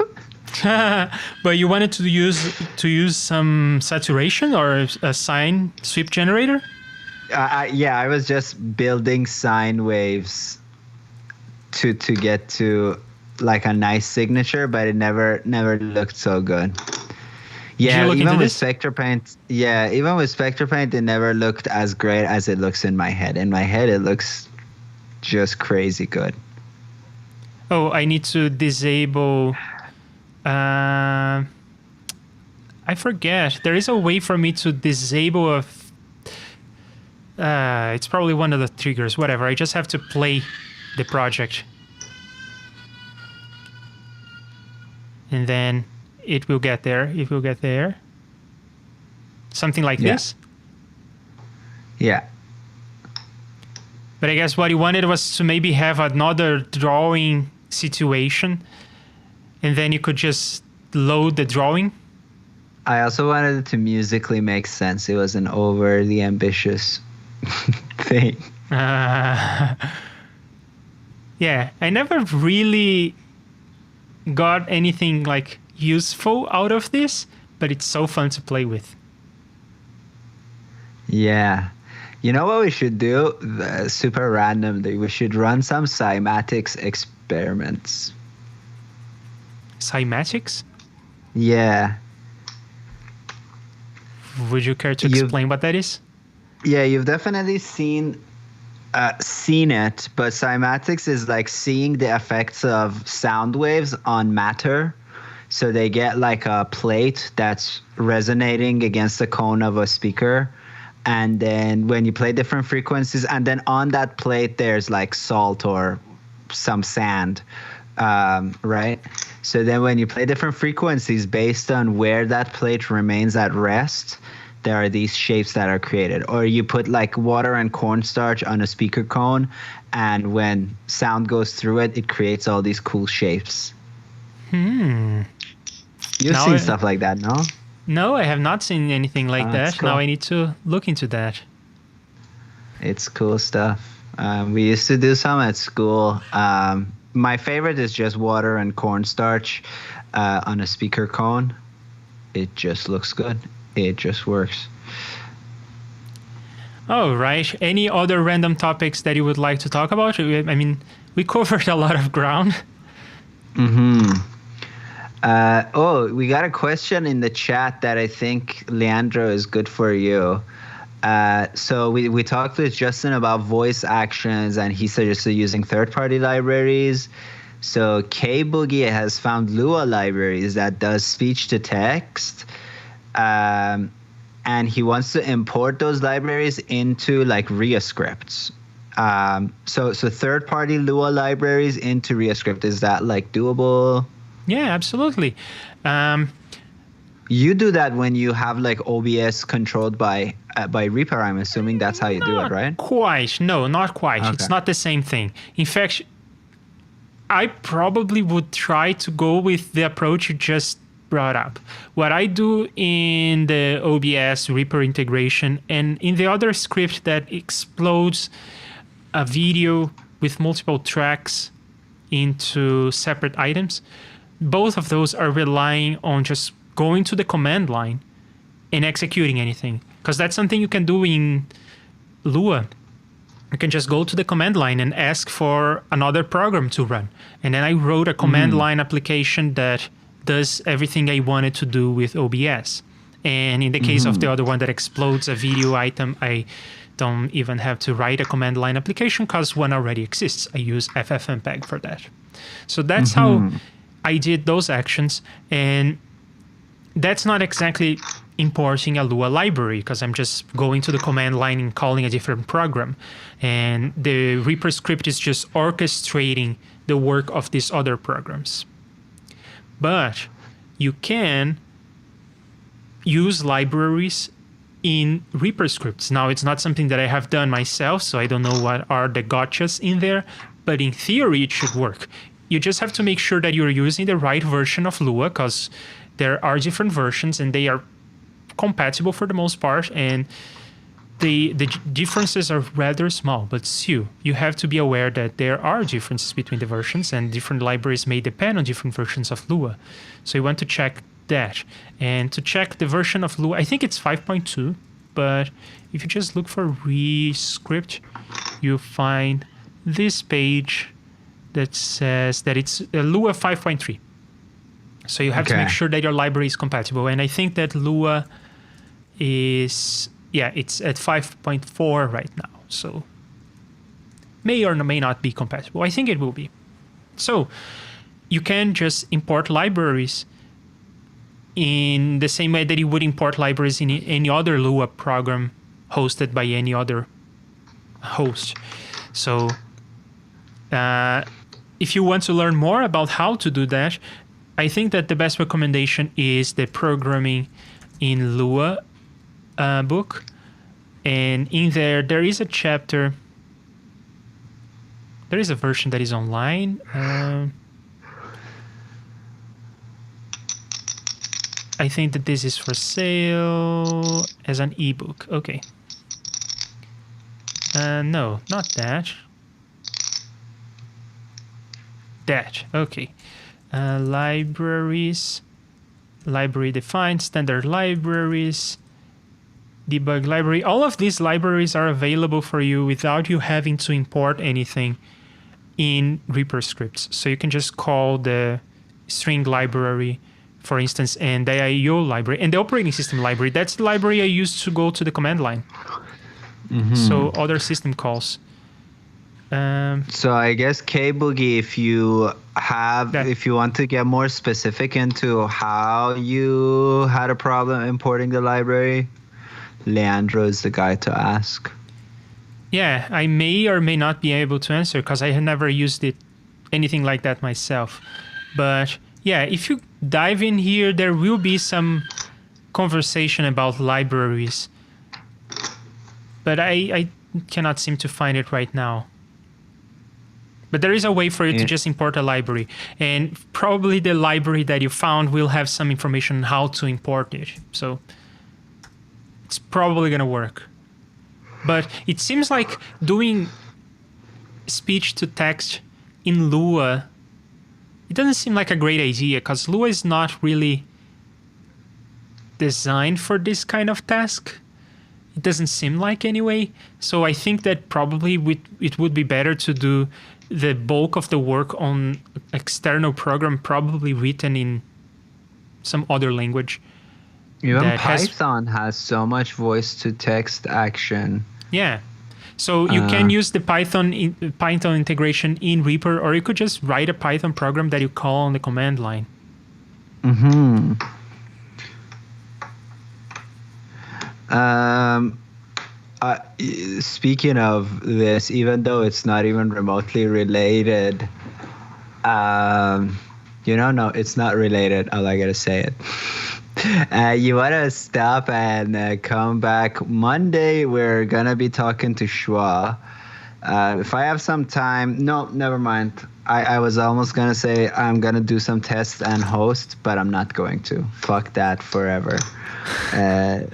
But you wanted to use some saturation or a sine sweep generator? Yeah, I was just building sine waves to get to like a nice signature, but it never looked so good. Yeah, even with SpectraPaint, it never looked as great as it looks in my head. In my head, it looks just crazy good. Oh, I need to disable. I forget. There is a way for me to disable a. It's probably one of the triggers. Whatever. I just have to play the project. And then it will get there. It will get there. Something like this. Yeah. But I guess what you wanted was to maybe have another drawing situation, and then you could just load the drawing. I also wanted it to musically make sense. It was an overly ambitious thing. Yeah, I never really got anything like useful out of this, but it's so fun to play with. Yeah. You know what we should do? Super randomly, we should run some cymatics experiments. Cymatics? Yeah. Would you care to explain what that is? Yeah, you've definitely seen it, but cymatics is like seeing the effects of sound waves on matter. So they get like a plate that's resonating against the cone of a speaker. And then when you play different frequencies, and then on that plate, there's like salt or some sand, right? So then when you play different frequencies based on where that plate remains at rest, there are these shapes that are created. Or you put like water and cornstarch on a speaker cone, and when sound goes through it, it creates all these cool shapes. You've seen stuff like that, no? No, I have not seen anything like that. Cool. Now I need to look into that. It's cool stuff. We used to do some at school. My favorite is just water and cornstarch on a speaker cone. It just looks good. It just works. Oh, right. Any other random topics that you would like to talk about? I mean, we covered a lot of ground. We got a question in the chat that I think, Leandro, is good for you. So we talked with Justin about voice actions, and he suggested using third-party libraries. So K-Boogie has found Lua libraries that does speech-to-text. And he wants to import those libraries into like RIA scripts. So third-party Lua libraries into RiaScript, is that like doable? Yeah, absolutely. You do that when you have like OBS controlled by Reaper. I'm assuming that's how you do it, right? Quite. No, not quite. Okay. It's not the same thing. In fact, I probably would try to go with the approach you just brought up. What I do in the OBS Reaper integration and in the other script that explodes a video with multiple tracks into separate items, both of those are relying on just going to the command line and executing anything. Because that's something you can do in Lua. You can just go to the command line and ask for another program to run. And then I wrote a command line application that does everything I wanted to do with OBS. And in the case of the other one that explodes a video item, I don't even have to write a command line application because one already exists. I use FFmpeg for that. So that's how I did those actions. And that's not exactly importing a Lua library because I'm just going to the command line and calling a different program. And the Reaper script is just orchestrating the work of these other programs. But you can use libraries in Reaper scripts. Now, it's not something that I have done myself, so I don't know what are the gotchas in there, but in theory, it should work. You just have to make sure that you're using the right version of Lua because there are different versions and they are compatible for the most part, and the differences are rather small, but still, you have to be aware that there are differences between the versions and different libraries may depend on different versions of Lua. So you want to check that. And to check the version of Lua, I think it's 5.2, but if you just look for ReScript, you'll find this page that says that it's Lua 5.3. So you have to make sure that your library is compatible. And I think that Lua is, it's at 5.4 right now. So may or may not be compatible. I think it will be. So you can just import libraries in the same way that you would import libraries in any other Lua program hosted by any other host. So if you want to learn more about how to do that, I think that the best recommendation is the Programming in Lua book. And in there is a chapter. There is a version that is online. I think that this is for sale as an ebook. Okay. No, not that. That. Okay. Libraries. Library defined. Standard libraries. Debug library. All of these libraries are available for you without you having to import anything in Reaper scripts. So you can just call the string library, for instance, and the IO library and the operating system library. That's the library I use to go to the command line. So other system calls. So I guess Kboogie, if you want to get more specific into how you had a problem importing the library, Leandro is the guy to ask. Yeah, I may or may not be able to answer because I have never used anything like that myself. But yeah, if you dive in here, there will be some conversation about libraries. But I cannot seem to find it right now. But there is a way for you to just import a library. And probably the library that you found will have some information on how to import it. So it's probably going to work. But it seems like doing speech to text in Lua, it doesn't seem like a great idea because Lua is not really designed for this kind of task. It doesn't seem like anyway. So I think that probably it would be better to do the bulk of the work on external program, probably written in some other language. Even Python has so much voice-to-text action. Yeah. So you can use the Python integration in Reaper, or you could just write a Python program that you call on the command line. Speaking of this, even though it's not even remotely related, no, it's not related. All I gotta say it. You wanna stop and come back Monday? We're gonna be talking to Shua. If I have some time, no, never mind. I was almost gonna say I'm gonna do some tests and host, but I'm not going to. Fuck that forever.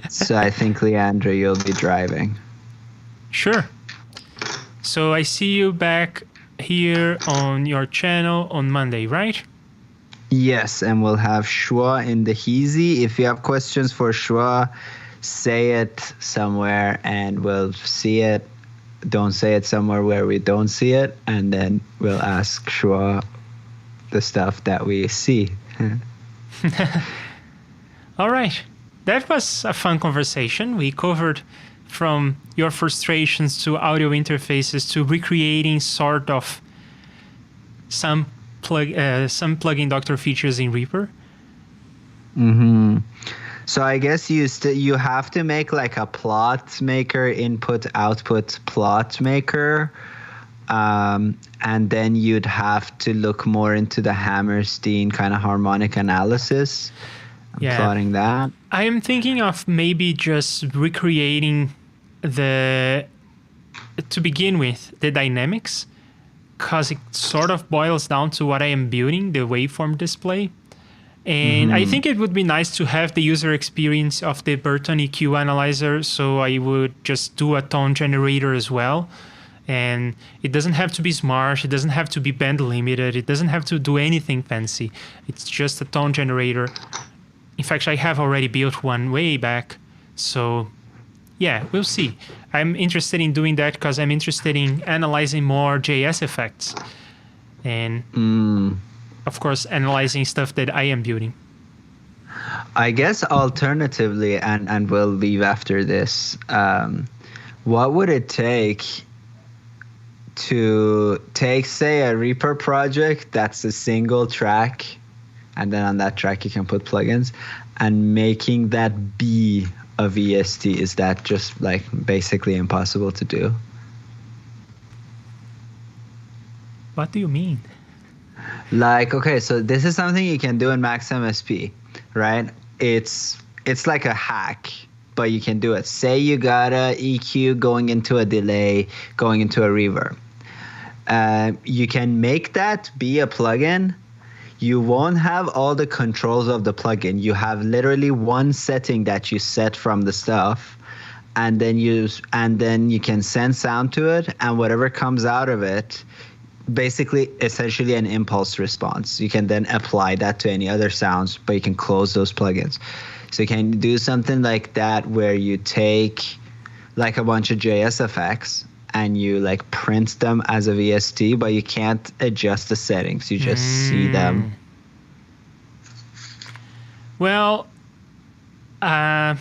So I think Leandro, you'll be driving. Sure. So I see you back here on your channel on Monday, right? Yes, and we'll have Shua in the Heezy. If you have questions for Shua, say it somewhere and we'll see it. Don't say it somewhere where we don't see it, and then we'll ask Shua the stuff that we see. All right. That was a fun conversation. We covered from your frustrations to audio interfaces to recreating sort of some plugin doctor features in Reaper. Mm-hmm. So I guess you have to make like a plot maker, input output plot maker, and then you'd have to look more into the Hammerstein kind of harmonic analysis. I'm plotting that. I am thinking of maybe just recreating to begin with, the dynamics, because it sort of boils down to what I am building, the waveform display. And I think it would be nice to have the user experience of the Burton EQ analyzer, so I would just do a tone generator as well. And it doesn't have to be smart, it doesn't have to be band limited, it doesn't have to do anything fancy. It's just a tone generator. In fact, I have already built one way back, so yeah, we'll see. I'm interested in doing that because I'm interested in analyzing more JS effects. And of course, analyzing stuff that I am building. I guess alternatively, and we'll leave after this, what would it take to take, say, a Reaper project that's a single track, and then on that track you can put plugins, and making that be a VST? Is that just like basically impossible to do? What do you mean? Like, okay, so this is something you can do in Max MSP, right? It's like a hack, but you can do it. Say you got a EQ going into a delay, going into a reverb. You can make that be a plugin. You won't have all the controls of the plugin. You have literally one setting that you set from the stuff, and then you can send sound to it, and whatever comes out of it, basically essentially an impulse response. You can then apply that to any other sounds, but you can close those plugins. So you can do something like that where you take like a bunch of JS effects and you like print them as a VST, but you can't adjust the settings. You just see them. Well, I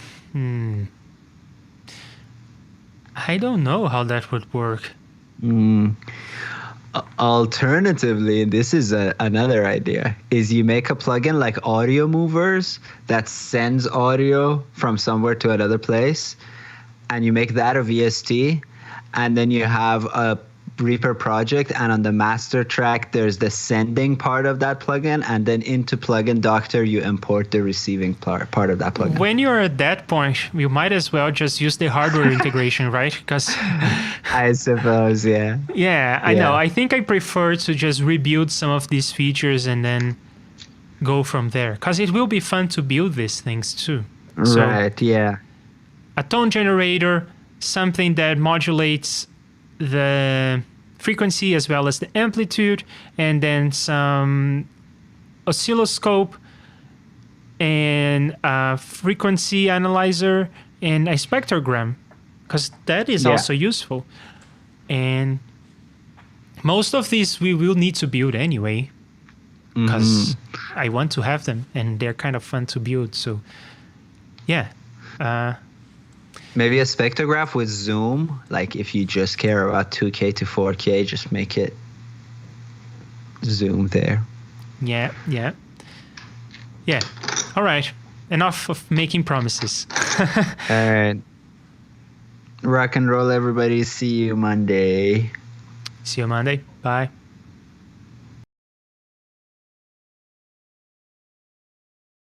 don't know how that would work. Alternatively, this is another idea, is you make a plugin like Audio Movers that sends audio from somewhere to another place, and you make that a VST, and then you have a Reaper project, and on the master track there's the sending part of that plugin, and then into Plugin Doctor you import the receiving part of that plugin. When you're at that point, you might as well just use the hardware integration, right? Because I suppose, yeah. Yeah, I know. I think I prefer to just rebuild some of these features and then go from there, because it will be fun to build these things too. Right, yeah. A tone generator, something that modulates the frequency as well as the amplitude, and then some oscilloscope and a frequency analyzer and a spectrogram, because that is also useful. And most of these we will need to build anyway, because I want to have them and they're kind of fun to build. So yeah. Maybe a spectrograph with zoom, like if you just care about 2K to 4K, just make it zoom there. Yeah. All right. Enough of making promises. All right. Rock and roll, everybody. See you Monday. See you Monday. Bye.